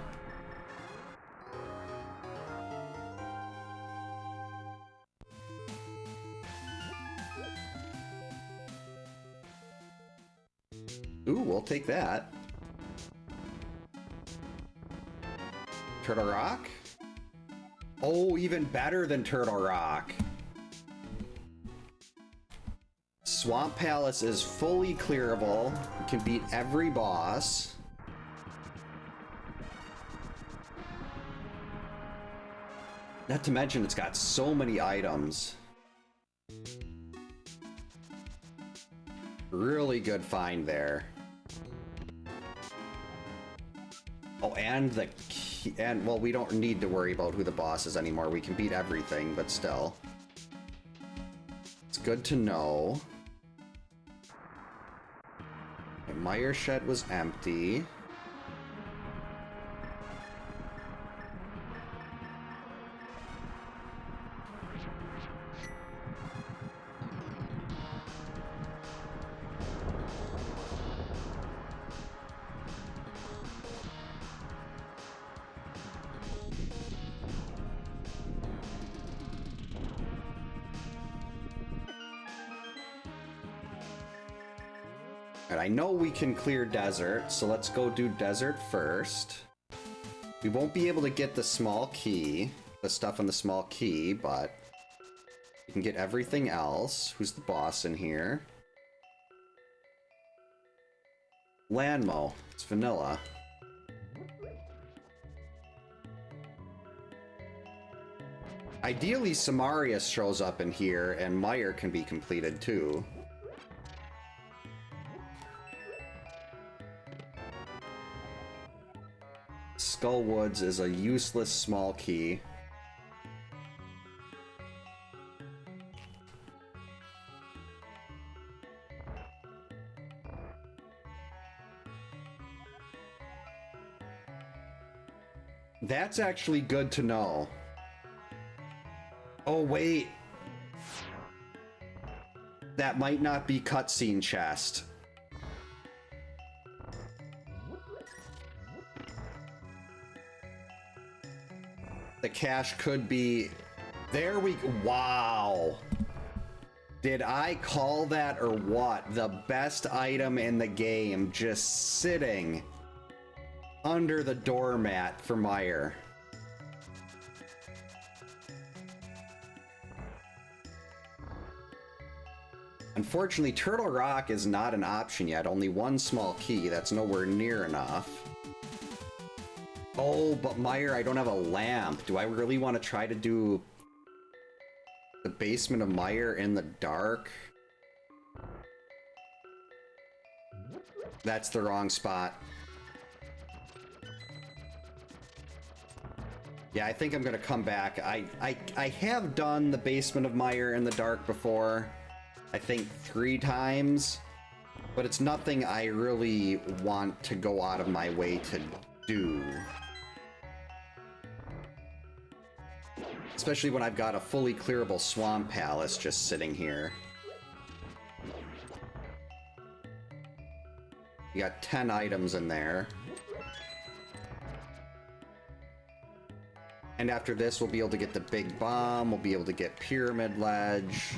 Ooh, we'll take that. Turtle Rock? Oh, even better than Turtle Rock. Swamp Palace is fully clearable. You can beat every boss. Not to mention, it's got so many items. Really good find there. Oh, and the key, and well, we don't need to worry about who the boss is anymore. We can beat everything, but still. It's good to know. Okay, Mire Shed was empty. And I know we can clear desert, so let's go do desert first. We won't be able to get the small key, the stuff in the small key, but we can get everything else. Who's the boss in here? Lanmo. It's vanilla. Ideally, Samaria shows up in here, and Meyer can be completed too. Skullwoods is a useless small key. That's actually good to know. Oh, wait. That might not be cutscene chest. The cache could be... There we go. Wow. Did I call that or what? The best item in the game just sitting under the doormat for Meyer. Unfortunately, Turtle Rock is not an option yet. Only one small key. That's nowhere near enough. Oh, but Meyer, I don't have a lamp. Do I really want to try to do the basement of Meyer in the dark? That's the wrong spot. Yeah, I think I'm gonna come back. I have done the basement of Meyer in the dark before. I think 3 times. But it's nothing I really want to go out of my way to do. Especially when I've got a fully clearable swamp palace just sitting here. You got 10 items in there. And after this, we'll be able to get the big bomb, we'll be able to get Pyramid Ledge.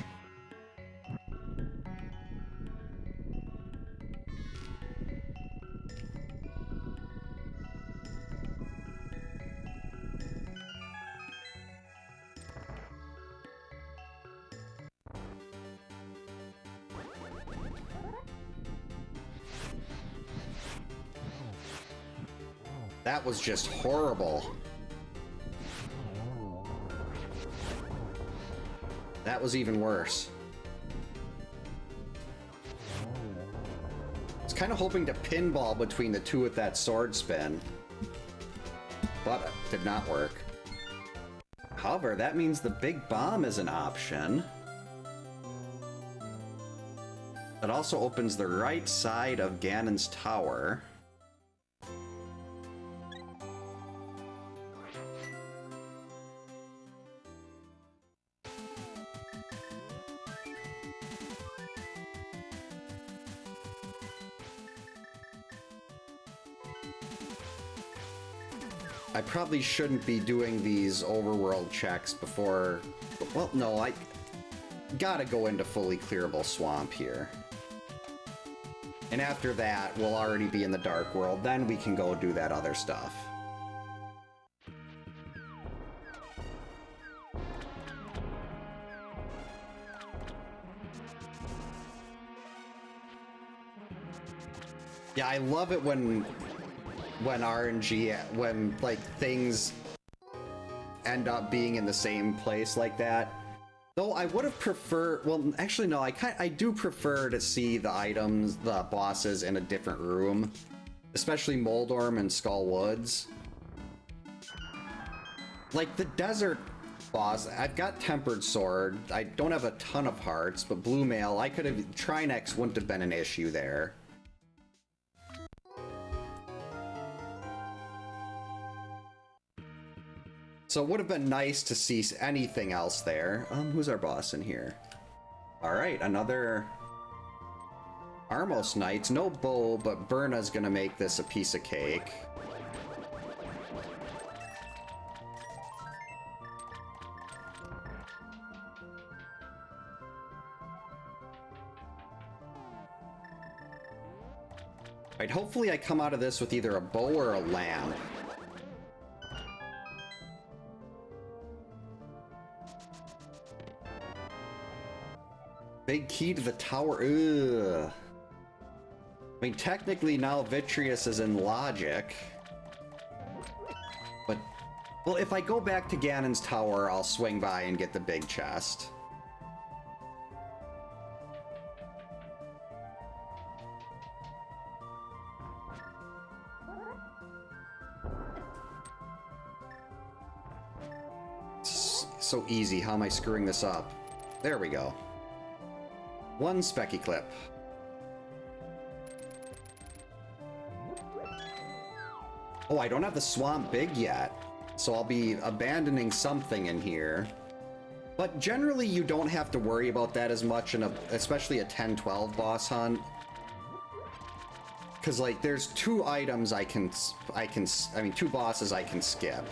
That was just horrible. That was even worse. I was kind of hoping to pinball between the two with that sword spin, but it did not work. However, that means the big bomb is an option. It also opens the right side of Ganon's tower. I probably shouldn't be doing these overworld checks before... Well, no, I gotta go into fully clearable swamp here. And after that, we'll already be in the dark world. Then we can go do that other stuff. Yeah, I love it when RNG, when like things end up being in the same place like that. Though I would have preferred, well, actually no, I do prefer to see the items, the bosses in a different room, especially Moldorm and Skull Woods. Like the desert boss, I've got Tempered Sword. I don't have a ton of hearts, but Blue Mail, I could have, Trinex wouldn't have been an issue there. So it would have been nice to see anything else there. Who's our boss in here? Alright, another Armos Knights. No bow, but Berna's gonna make this a piece of cake. Alright, hopefully I come out of this with either a bow or a lamp. Big key to the tower. Ugh. I mean, technically now Vitreous is in logic. But, well, if I go back to Ganon's tower, I'll swing by and get the big chest. So easy. How am I screwing this up? There we go. One specky clip. Oh, I don't have the swamp big yet, so I'll be abandoning something in here. But generally, you don't have to worry about that as much in especially a 10-12 boss hunt. Because, like, there's two items I mean, two bosses I can skip.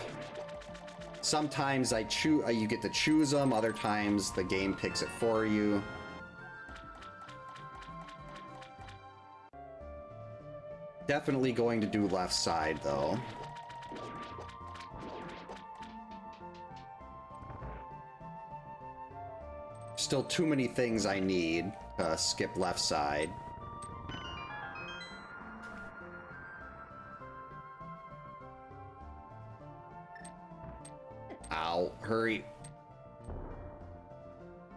Sometimes you get to choose them, other times the game picks it for you. Definitely going to do left side, though. Still too many things I need to skip left side. Ow, hurry.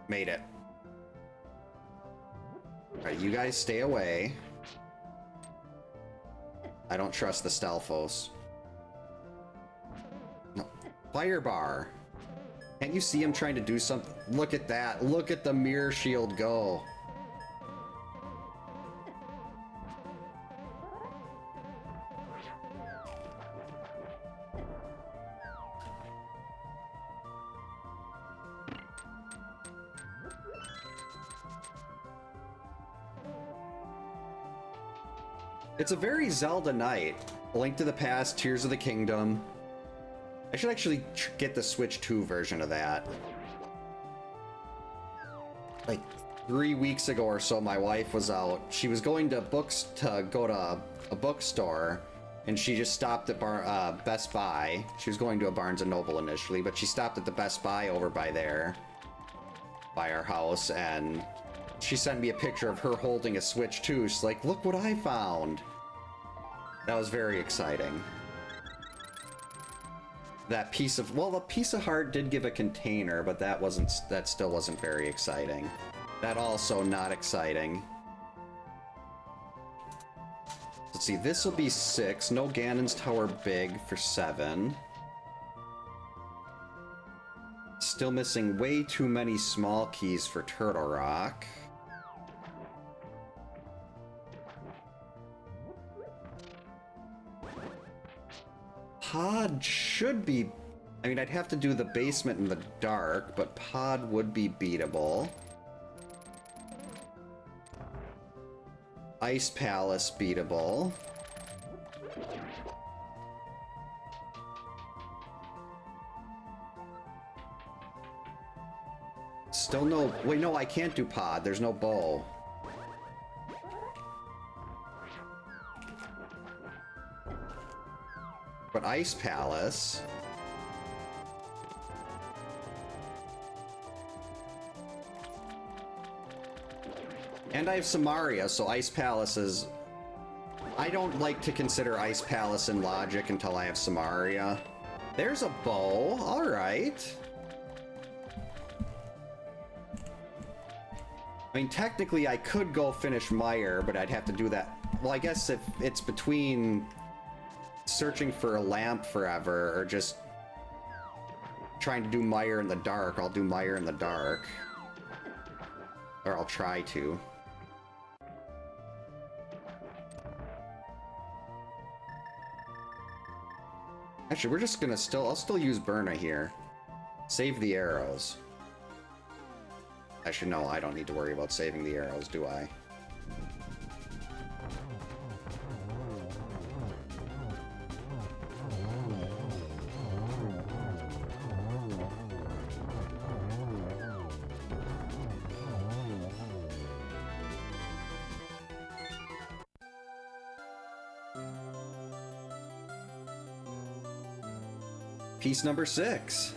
Made it. Alright, you guys stay away. I don't trust the Stelphos. No. Fire bar. Can't you see him trying to do something? Look at that. Look at the mirror shield go. It's a very Zelda night. A Link to the Past, Tears of the Kingdom. I should actually get the Switch 2 version of that. Like 3 weeks ago or so, my wife was out. She was going to go to a bookstore, and she just stopped at Best Buy. She was going to a Barnes & Noble initially, but she stopped at the Best Buy over by there, by our house, and she sent me a picture of her holding a Switch 2. She's like, look what I found. That was very exciting. That piece of, well, the piece of heart did give a container, but that still wasn't very exciting. That also not exciting. Let's see, this will be 6. No Ganon's Tower big for 7. Still missing way too many small keys for Turtle Rock. Pod should be... I mean, I'd have to do the basement in the dark, but Pod would be beatable. Ice Palace beatable. Still no... Wait, no, I can't do Pod. There's no bow. But Ice Palace... And I have Samaria, so Ice Palace is... I don't like to consider Ice Palace in logic until I have Samaria. There's a bow. Alright. I mean, technically I could go finish Meyer, but I'd have to do that... Well, I guess if it's between searching for a lamp forever or just trying to do Meyer in the dark, I'll do Meyer in the dark. Or I'll try to. Actually, we're just gonna I'll still use Burna here. Save the arrows. Actually, no, I don't need to worry about saving the arrows, do I? Piece number 6.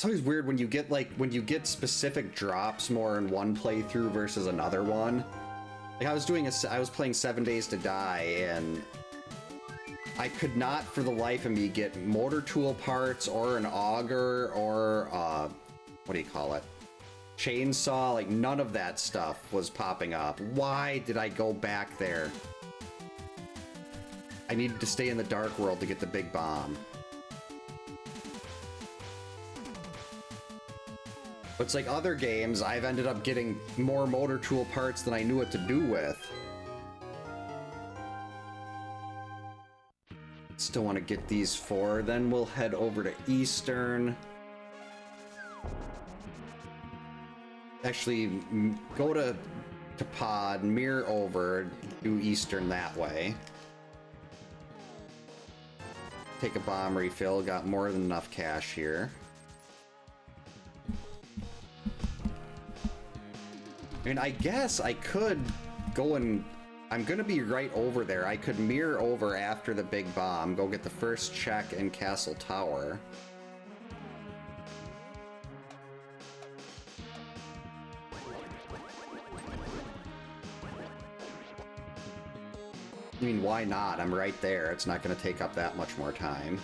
It's always weird when you get when you get specific drops more in one playthrough versus another one. Like I was playing 7 Days to Die, and I could not for the life of me get motor tool parts or an auger or what do you call it? Chainsaw. Like none of that stuff was popping up. Why did I go back there? I needed to stay in the dark world to get the big bomb. But it's like other games, I've ended up getting more motor tool parts than I knew what to do with. Still want to get these 4, then we'll head over to Eastern. Actually, go to Pod, mirror over, do Eastern that way. Take a bomb refill, got more than enough cash here. And I guess I could go and... I'm gonna be right over there. I could mirror over after the big bomb, go get the first check in Castle Tower. I mean, why not? I'm right there. It's not gonna take up that much more time.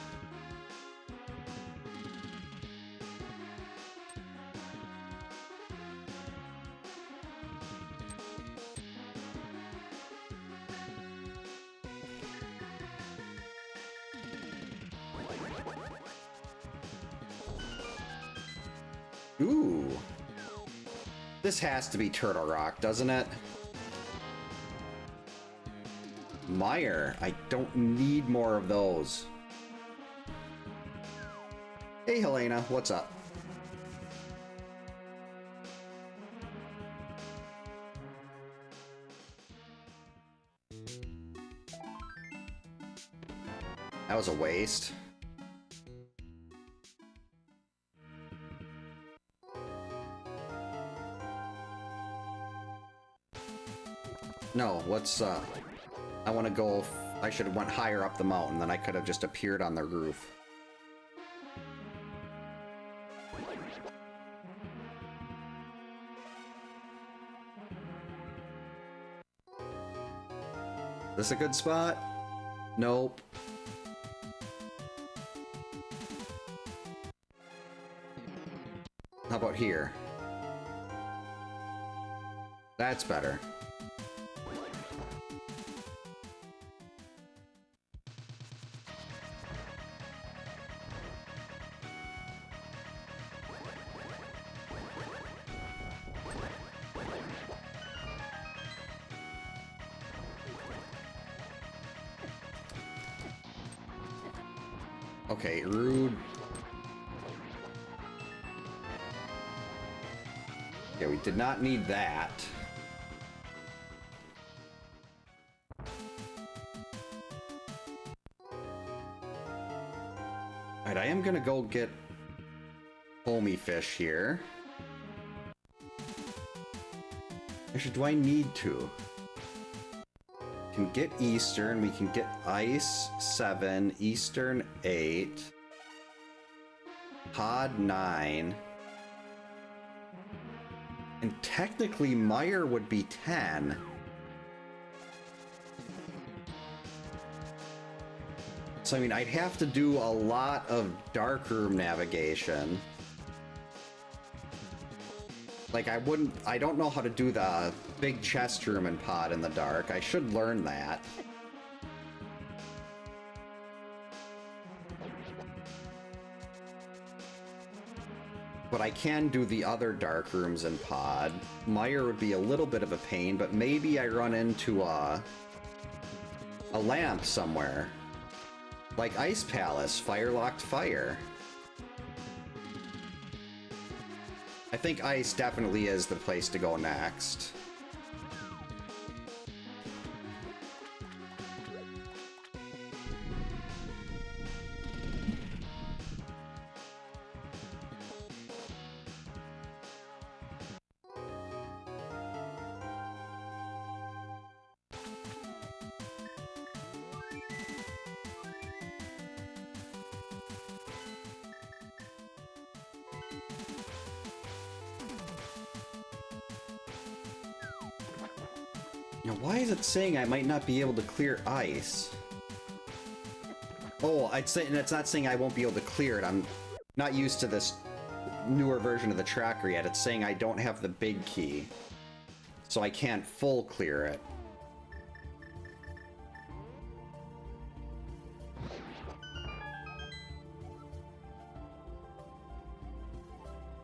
Ooh. This has to be Turtle Rock, doesn't it? Meyer. I don't need more of those. Hey, Helena. What's up? That was a waste. No, let's, I want to go... I should have went higher up the mountain, then I could have just appeared on the roof. This a good spot? Nope. How about here? That's better. Okay, rude. Yeah, we did not need that. Alright, I am gonna go get foamy fish here. Actually, do I need to? We can get Eastern, we can get Ice 7, Eastern 8, Pod 9, and technically Meyer would be 10. So I mean, I'd have to do a lot of darkroom navigation. Like I don't know how to do the big chest room in Pod in the dark. I should learn that. But I can do the other dark rooms in Pod. Meyer would be a little bit of a pain, but maybe I run into a lamp somewhere. Like Ice Palace, Fire-Locked Fire. I think Ice definitely is the place to go next. Now, why is it saying I might not be able to clear ice? Oh, it's not saying I won't be able to clear it. I'm not used to this newer version of the tracker yet. It's saying I don't have the big key, so I can't full clear it.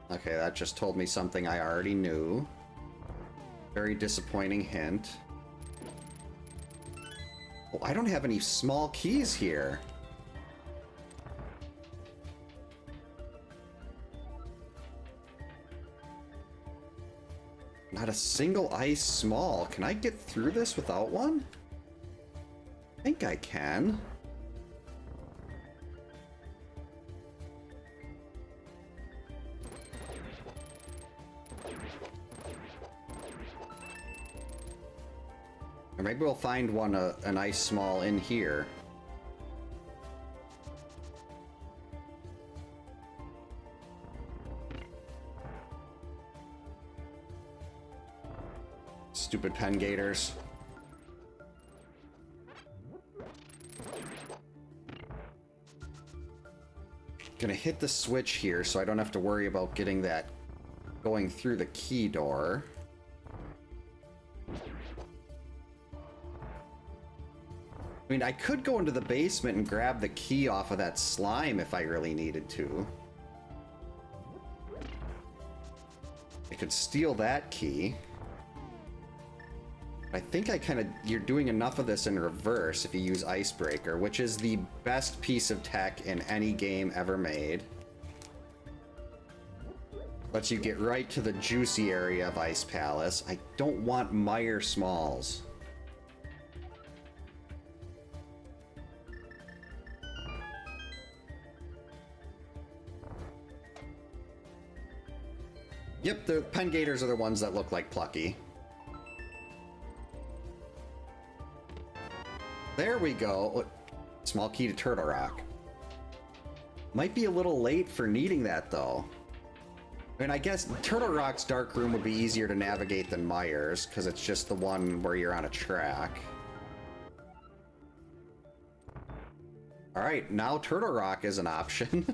Okay, that just told me something I already knew. Very disappointing hint. Oh, I don't have any small keys here. Not a single ice small. Can I get through this without one? I think I can. Or maybe we'll find one, an ice small in here. Stupid pen gators. Gonna hit the switch here so I don't have to worry about getting that going through the key door. I mean, I could go into the basement and grab the key off of that slime if I really needed to. I could steal that key. I think you're doing enough of this in reverse if you use Icebreaker, which is the best piece of tech in any game ever made. Lets you get right to the juicy area of Ice Palace. I don't want Meyer Smalls. Yep, the pen gators are the ones that look like Plucky. There we go. Small key to Turtle Rock. Might be a little late for needing that, though. I mean, I guess Turtle Rock's dark room would be easier to navigate than Myers, because it's just the one where you're on a track. Alright, now Turtle Rock is an option.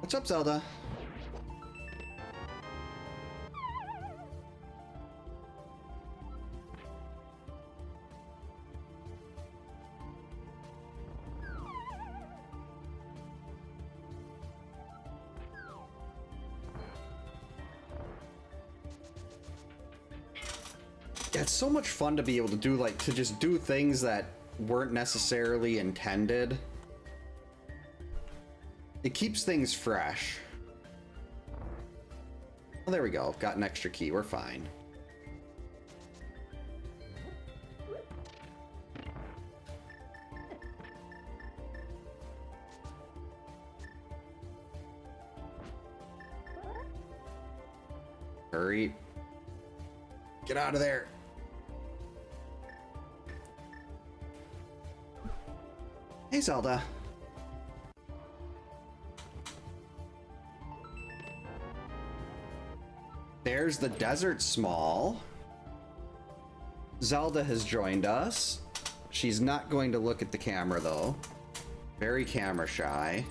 What's up, Zelda? Yeah, it's so much fun to be able to do, like, to just do things that weren't necessarily intended. It keeps things fresh. Well, there we go. Got an extra key. We're fine. Hurry. Get out of there. Hey, Zelda. There's the desert small. Zelda has joined us. She's not going to look at the camera, though. Very camera shy.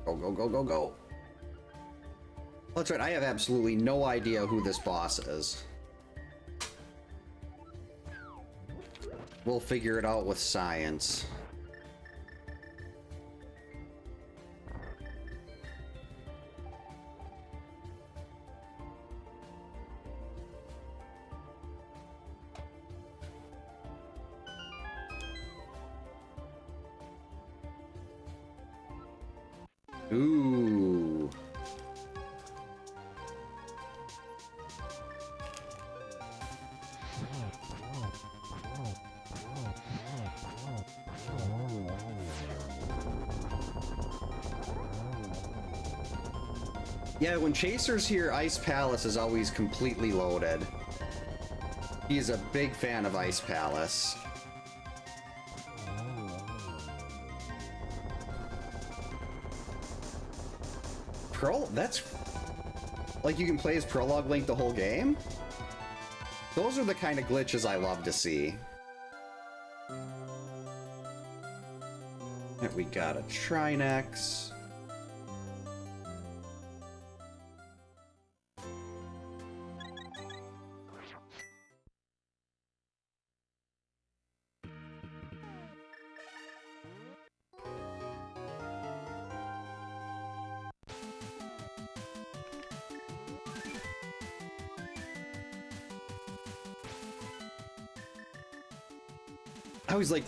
Go, go, go, go, go. That's right, I have absolutely no idea who this boss is. We'll figure it out with science. Ooh. Yeah, when Chaser's here, Ice Palace is always completely loaded. He's a big fan of Ice Palace. That's... Like, you can play as Prologue Link the whole game? Those are the kind of glitches I love to see. And we got a Trinex.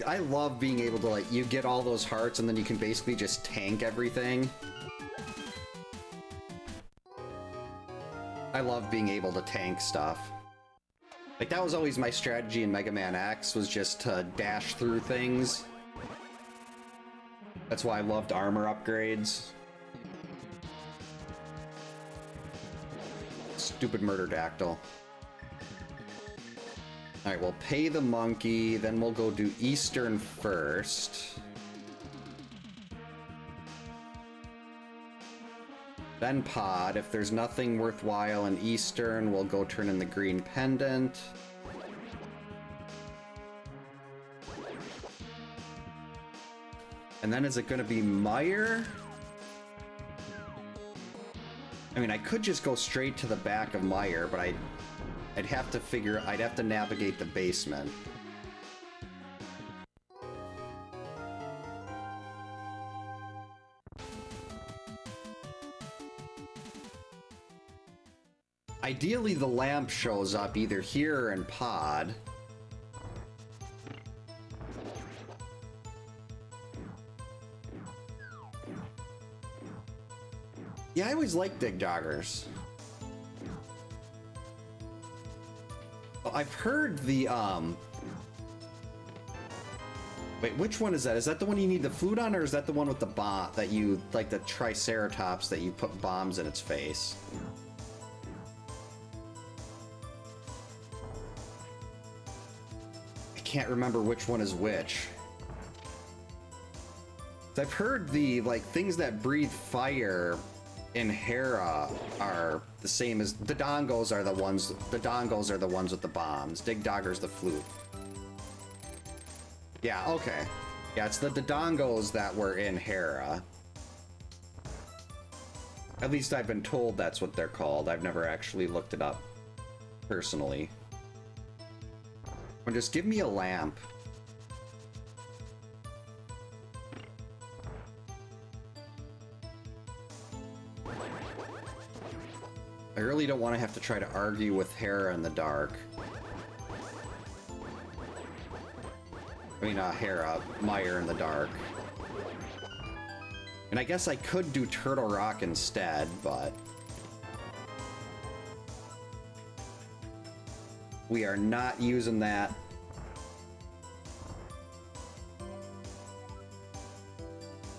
I love being able to, like, you get all those hearts and then you can basically just tank everything. I love being able to tank stuff. Like, that was always my strategy in Mega Man X, was just to dash through things. That's why I loved armor upgrades. Stupid Murderdactyl. Alright, we'll pay the monkey, then we'll go do Eastern first. Then Pod. If there's nothing worthwhile in Eastern, we'll go turn in the green pendant. And then is it going to be Meyer? I mean, I could just go straight to the back of Meyer, but I'd have to navigate the basement. Ideally, the lamp shows up either here or in Pod. Yeah, I always liked Dig Doggers. I've heard the, Wait, which one is that? Is that the one you need the food on, or is that the one with the bomb that you, like the Triceratops that you put bombs in its face? I can't remember which one is which. I've heard the, like, things that breathe fire in Hera are the same as the Dongos are the ones with the bombs. Dig Dogger's the flute. Yeah, okay. Yeah, it's the Dongos that were in Hera. At least I've been told that's what they're called. I've never actually looked it up personally. Or just give me a lamp. I really don't want to have to try to argue with Hera in the dark. I mean, Hera, Meyer in the dark. And I guess I could do Turtle Rock instead, but... we are not using that.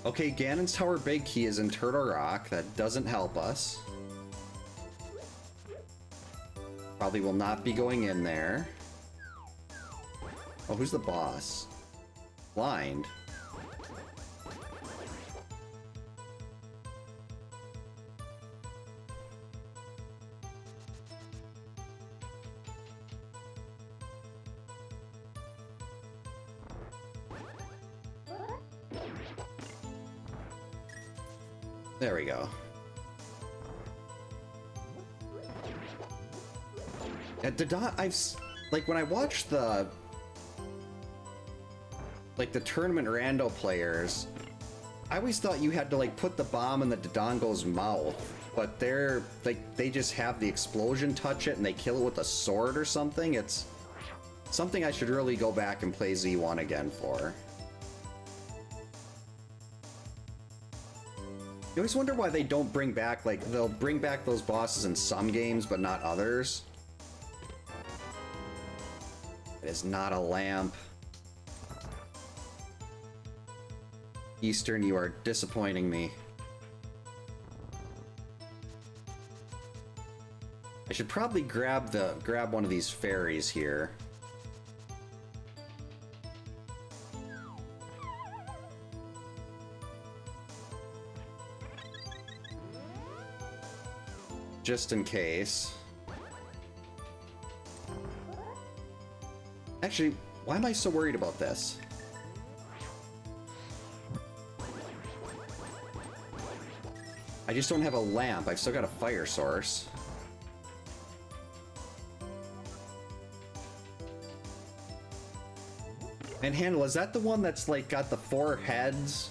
Okay, Ganon's Tower Big Key is in Turtle Rock. That doesn't help us. Probably will not be going in there. Oh, who's the boss? Blind. There we go. Like, when I watched the tournament Rando players, I always thought you had to, like, put the bomb in the Dodongo's mouth, but they just have the explosion touch it and they kill it with a sword or something. It's something I should really go back and play Z1 again for. You always wonder why they don't bring back, like, they'll bring back those bosses in some games, but not others. It is not a lamp. Eastern, you are disappointing me. I should probably grab one of these fairies here. Just in case. Actually, why am I so worried about this? I just don't have a lamp. I've still got a fire source. And Handle, is that the one that's like got the 4 heads?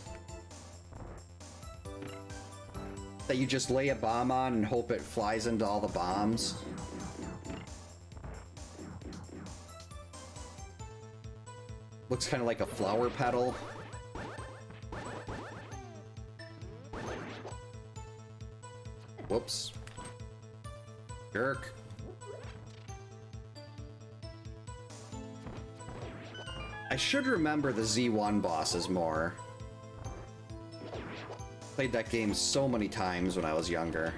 That you just lay a bomb on and hope it flies into all the bombs? Looks kind of like a flower petal. Whoops. Jerk. I should remember the Z1 bosses more. Played that game so many times when I was younger.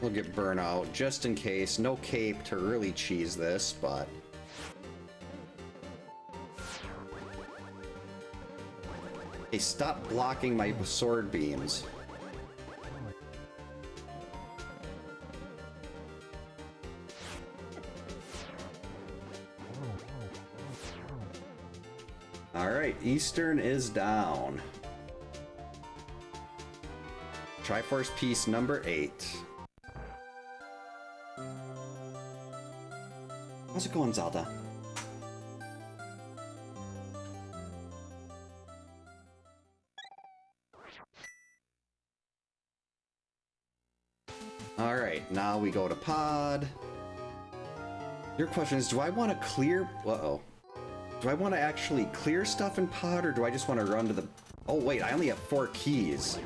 We'll get burnout just in case. No cape to really cheese this, but... Hey, stop blocking my sword beams. Alright, Eastern is down. Triforce piece number 8. How's it going, Zelda? Alright, now we go to pod. Your question is, do I want to clear... Uh-oh. Do I want to actually clear stuff in pod, or do I just want to run to the... Oh, wait, I only have 4 keys.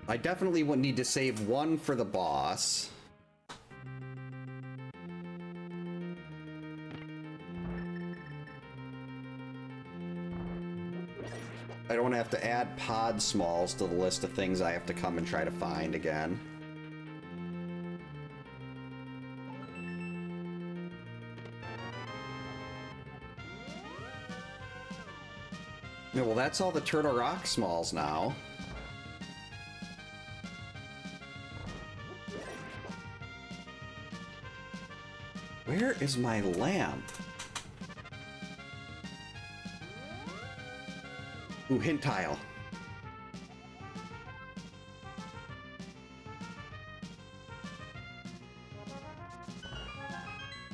I definitely would need to save 1 for the boss. I don't want to have to add pod smalls to the list of things I have to come and try to find again. Yeah, well, that's all the Turtle Rock smalls now. Where is my lamp? Ooh, hint tile.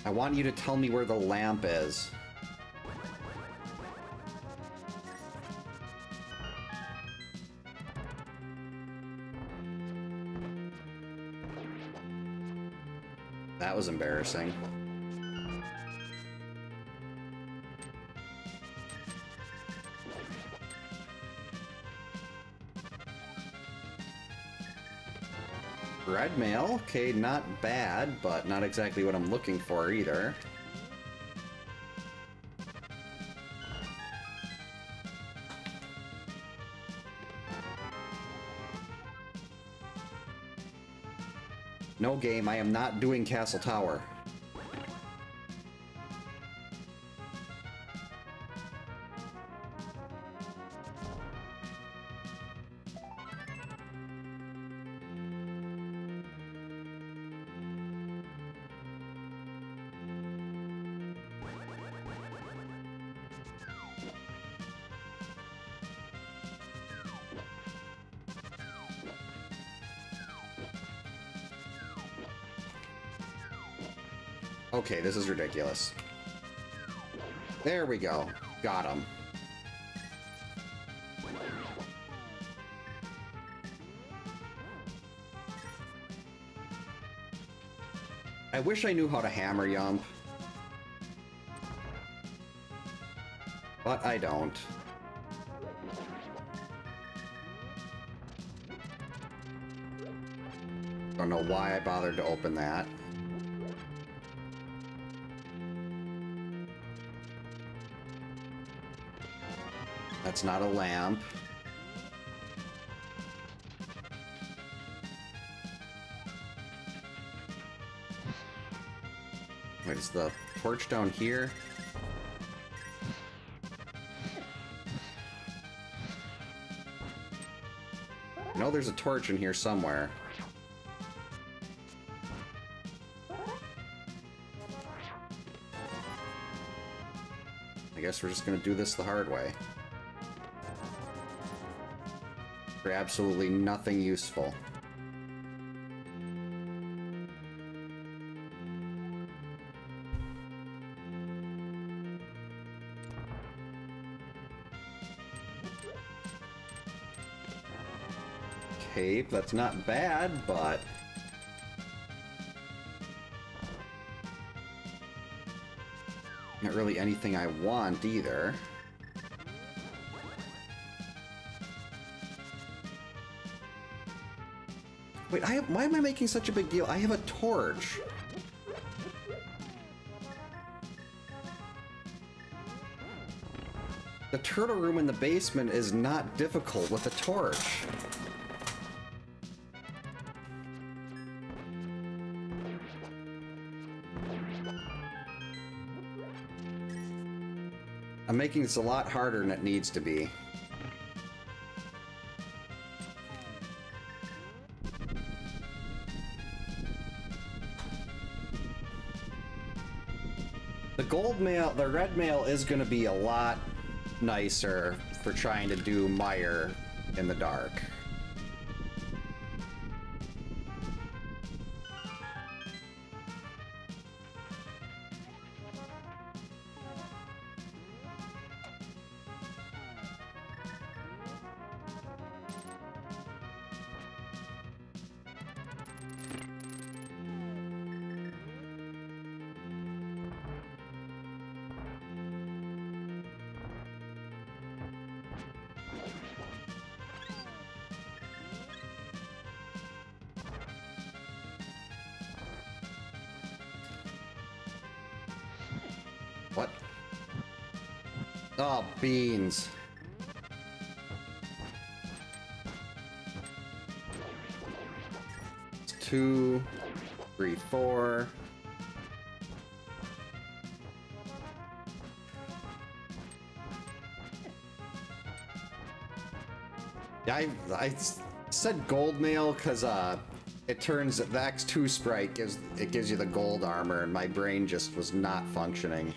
I want you to tell me where the lamp is. That was embarrassing. Red mail, okay, not bad, but not exactly what I'm looking for either. No game, I am not doing Castle Tower. Okay, this is ridiculous. There we go. Got him. I wish I knew how to hammer jump. But I don't. Don't know why I bothered to open that. That's not a lamp. Wait, is the torch down here? I know there's a torch in here somewhere. I guess we're just gonna do this the hard way. For absolutely nothing useful. Cape, that's not bad, but not really anything I want either. Wait, why am I making such a big deal? I have a torch. The turtle room in the basement is not difficult with a torch. I'm making this a lot harder than it needs to be. The gold mail, the red mail is going to be a lot nicer for trying to do mire in the dark. What? Oh, beans. It's 2, 3, 4. Yeah, I said gold mail because it turns the X2 sprite gives you the gold armor, and my brain just was not functioning.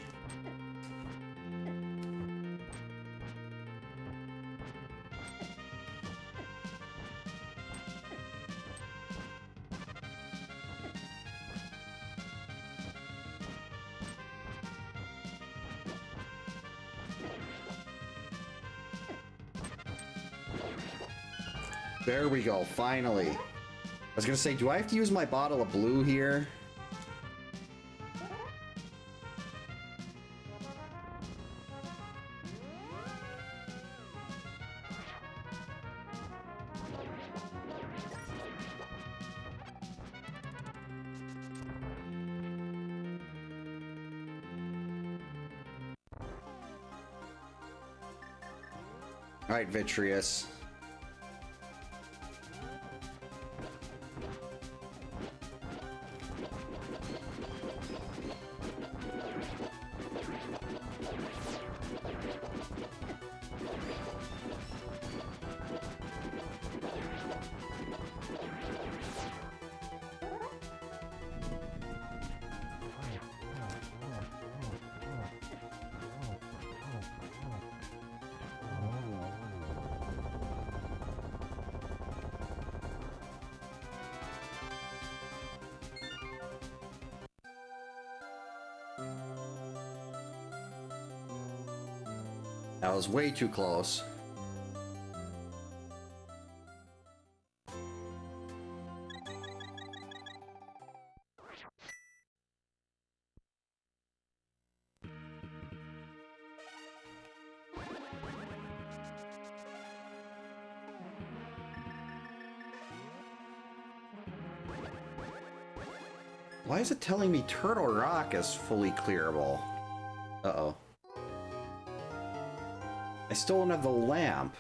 There we go, finally. I was gonna say, do I have to use my bottle of blue here? Alright, Vitreous. That was way too close. Why is it telling me Turtle Rock is fully clearable? Uh-oh. I still don't have the lamp.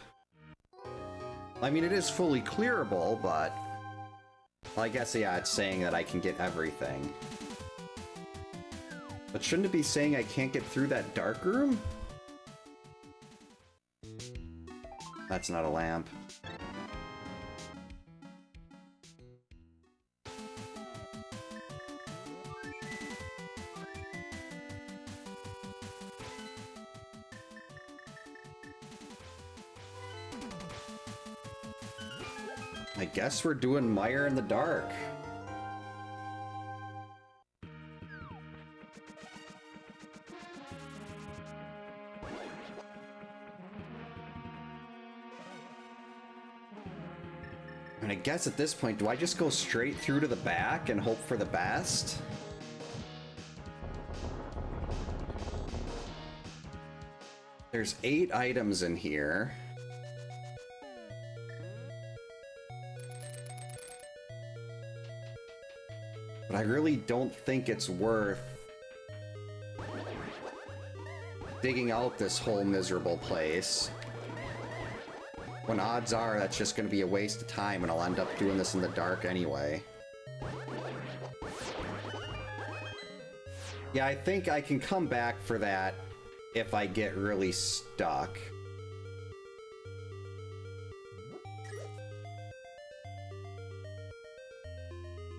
I mean, it is fully clearable, but... Well, I guess, yeah, it's saying that I can get everything. But shouldn't it be saying I can't get through that dark room? That's not a lamp. I guess we're doing Mire in the dark. And I guess at this point, do I just go straight through to the back and hope for the best? There's 8 items in here. But I really don't think it's worth digging out this whole miserable place. When odds are that's just going to be a waste of time and I'll end up doing this in the dark anyway. Yeah, I think I can come back for that if I get really stuck.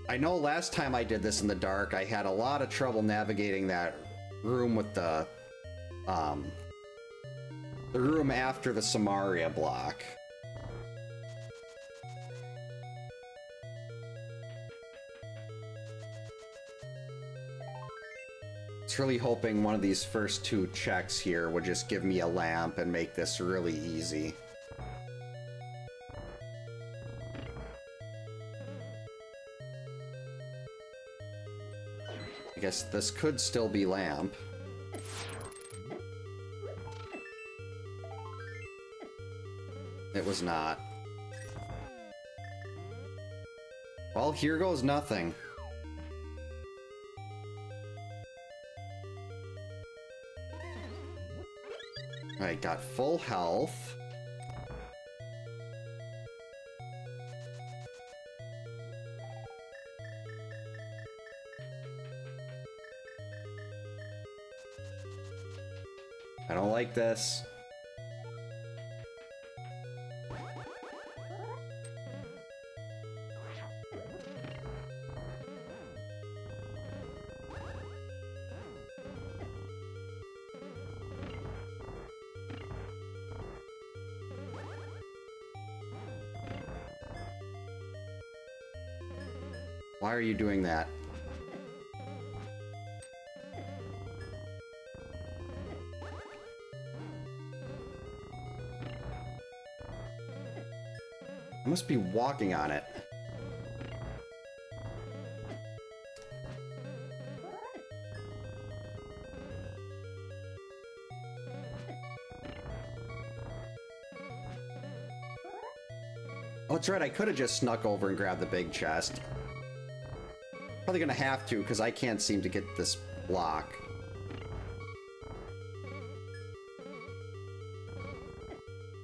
I know last time I did this in the dark, I had a lot of trouble navigating that room with the room after the Samaria block. It's really hoping one of these first 2 checks here would just give me a lamp and make this really easy. I guess this could still be lamp. It was not. Well, here goes nothing. Alright, got full health. I don't like this. Why are you doing that? I must be walking on it. Oh, that's right, I could have just snuck over and grabbed the big chest. Probably gonna have to, because I can't seem to get this block.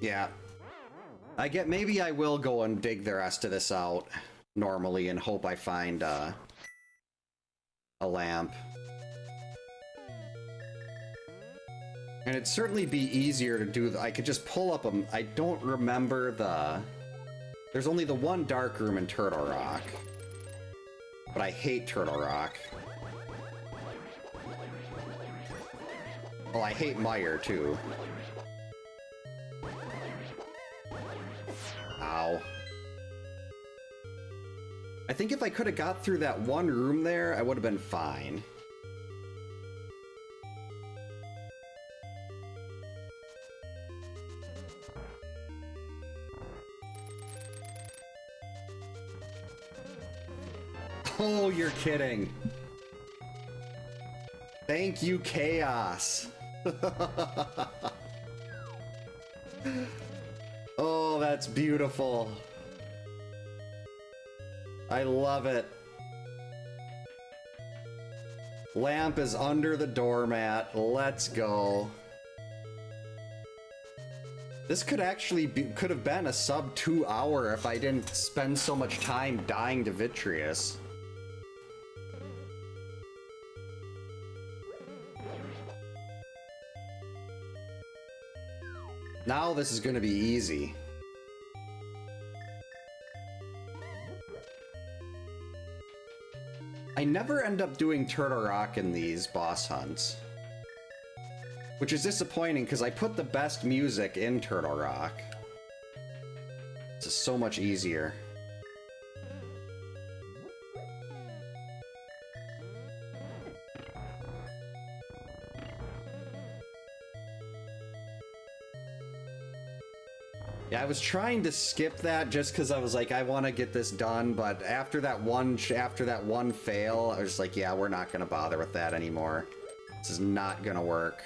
Yeah. Maybe I will go and dig the rest of this out normally and hope I find a lamp. And it'd certainly be easier to do. I could just pull up them. I don't remember the... There's only the one dark room in Turtle Rock. But I hate Turtle Rock. Well, I hate Mire, too. Ow. I think if I could have got through that one room there, I would have been fine. Oh, you're kidding. Thank you, Chaos. Oh, that's beautiful. I love it. Lamp is under the doormat. Let's go. This could actually be, could have been a sub 2 hour if I didn't spend so much time dying to Vitreous. Now this is going to be easy. I never end up doing Turtle Rock in these boss hunts. Which is disappointing because I put the best music in Turtle Rock. This is so much easier. Yeah, I was trying to skip that just because I was like, I want to get this done, but after that one fail, I was like, yeah, we're not gonna bother with that anymore. This is not gonna work.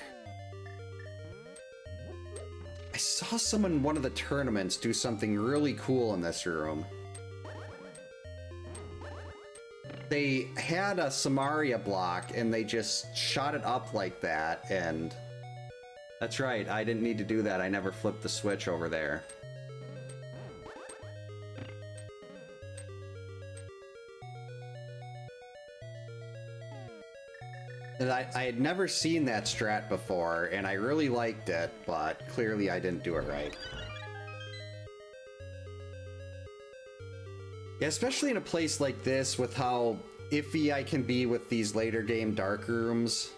I saw someone in one of the tournaments do something really cool in this room. They had a Samaria block and they just shot it up like that, and that's right, I didn't need to do that. I never flipped the switch over there. And I had never seen that strat before, and I really liked it, but clearly I didn't do it right. Yeah, especially in a place like this, with how iffy I can be with these later game dark rooms.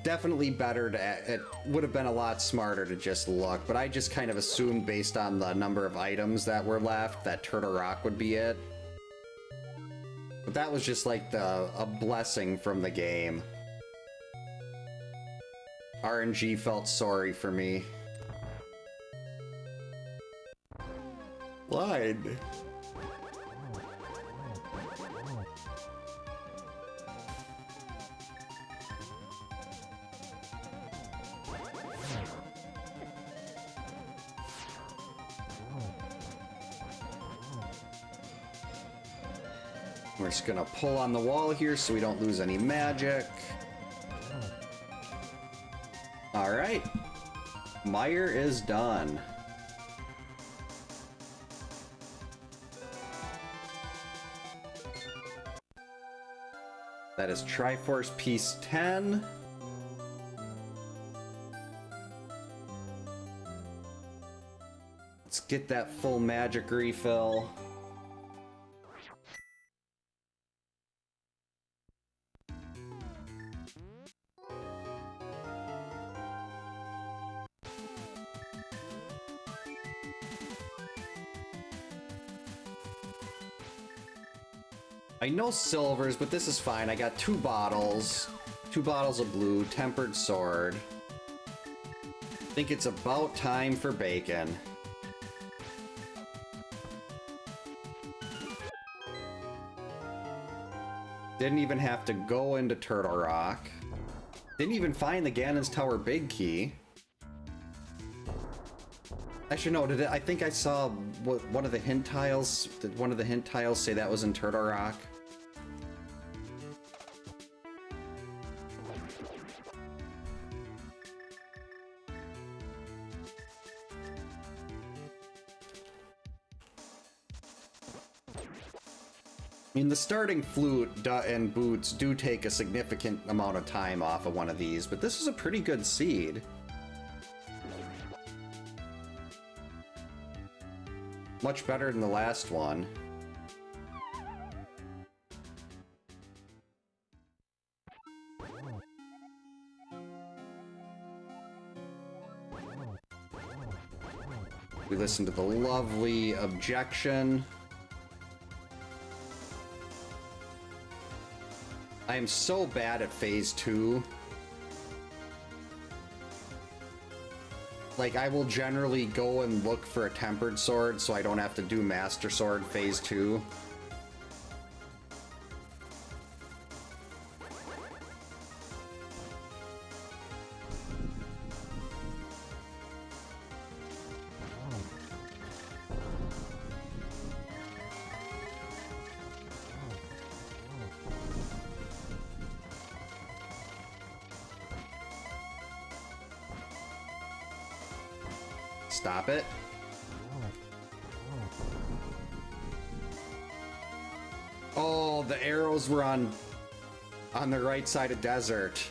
Definitely better to... It would have been a lot smarter to just look, but I just kind of assumed based on the number of items that were left that Turtle Rock would be it. But that was just like a blessing from the game. RNG felt sorry for me. Line. We're just gonna pull on the wall here so we don't lose any magic. Alright. Meyer is done. That is Triforce Piece 10. Let's get that full magic refill. I know silvers, but this is fine. I got 2 bottles. 2 bottles of blue, tempered sword. I think it's about time for bacon. Didn't even have to go into Turtle Rock. Didn't even find the Ganon's Tower big key. Actually, no, did it? I think I saw one of the hint tiles. Did one of the hint tiles say that was in Turtle Rock? I mean, the starting flute and boots do take a significant amount of time off of one of these, but this is a pretty good seed. Much better than the last one. We listen to the lovely objection. I am so bad at phase 2. Like, I will generally go and look for a tempered sword so I don't have to do Master Sword phase 2. Stop it. Oh, the arrows were on the right side of desert.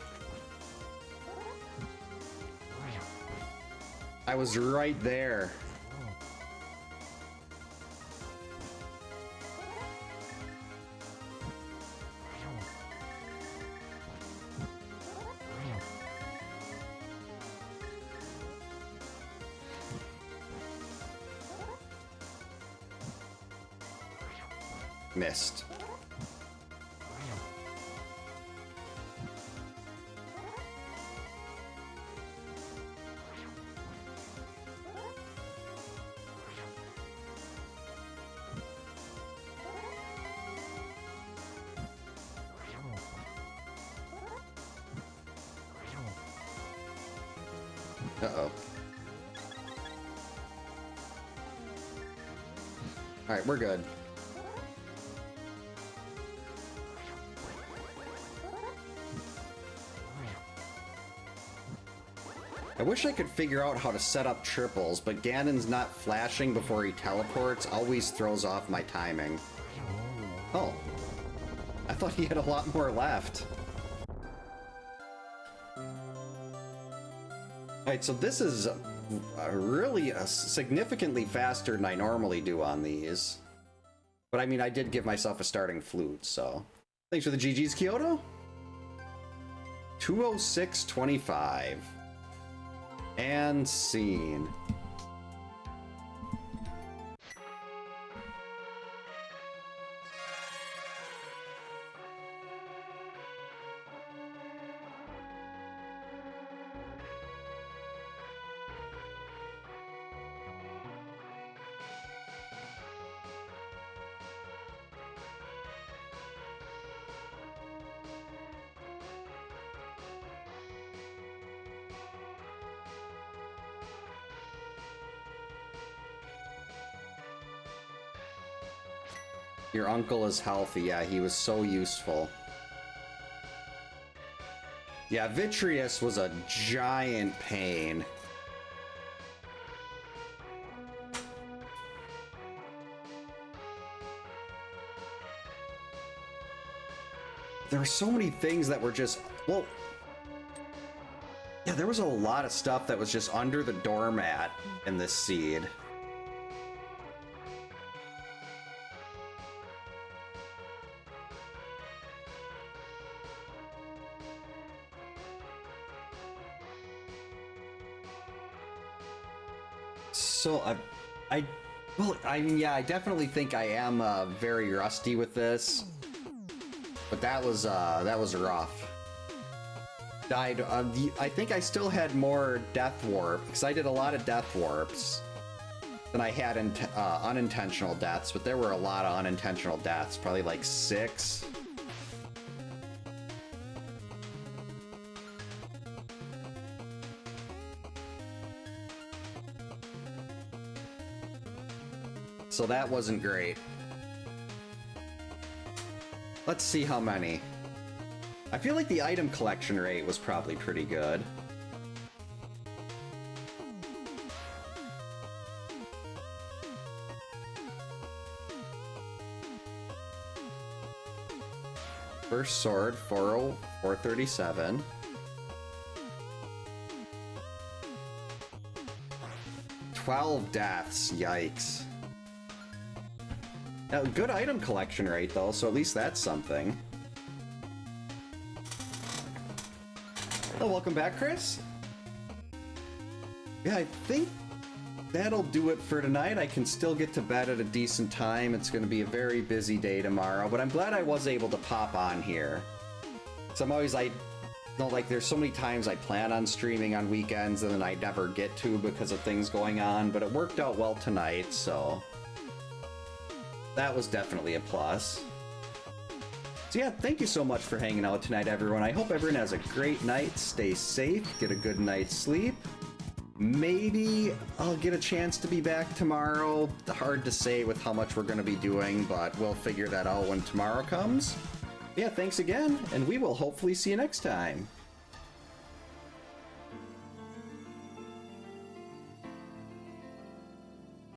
I was right there. Missed. Uh-oh. Alright, we're good. I wish I could figure out how to set up triples, but Ganon's not flashing before he teleports always throws off my timing. Oh. I thought he had a lot more left. Alright, so this is really significantly faster than I normally do on these. But I mean, I did give myself a starting flute, so... Thanks for the GG's, Kyoto. 206.25. And scene. Your uncle is healthy. Yeah, he was so useful. Yeah, Vitreous was a giant pain. There were so many things that were just, well, yeah, there was a lot of stuff that was just under the doormat in this seed. So I mean, yeah, I definitely think I am very rusty with this, but that was rough. Died. I think I still had more death warp because I did a lot of death warps than I had unintentional deaths, but there were a lot of unintentional deaths, probably like 6. So that wasn't great. Let's see how many. I feel like the item collection rate was probably pretty good. First sword, 437. $12 deaths, yikes. Now, good item collection rate, though, so at least that's something. Oh, welcome back, Chris. Yeah, I think that'll do it for tonight. I can still get to bed at a decent time. It's going to be a very busy day tomorrow, but I'm glad I was able to pop on here. So I'm always like, there's so many times I plan on streaming on weekends and then I never get to because of things going on, but it worked out well tonight, so... that was definitely a plus. So yeah, thank you so much for hanging out tonight, everyone. I hope everyone has a great night. Stay safe, get a good night's sleep. Maybe I'll get a chance to be back tomorrow. Hard to say with how much we're going to be doing, but we'll figure that out when tomorrow comes. Yeah, thanks again, and we will hopefully see you next time.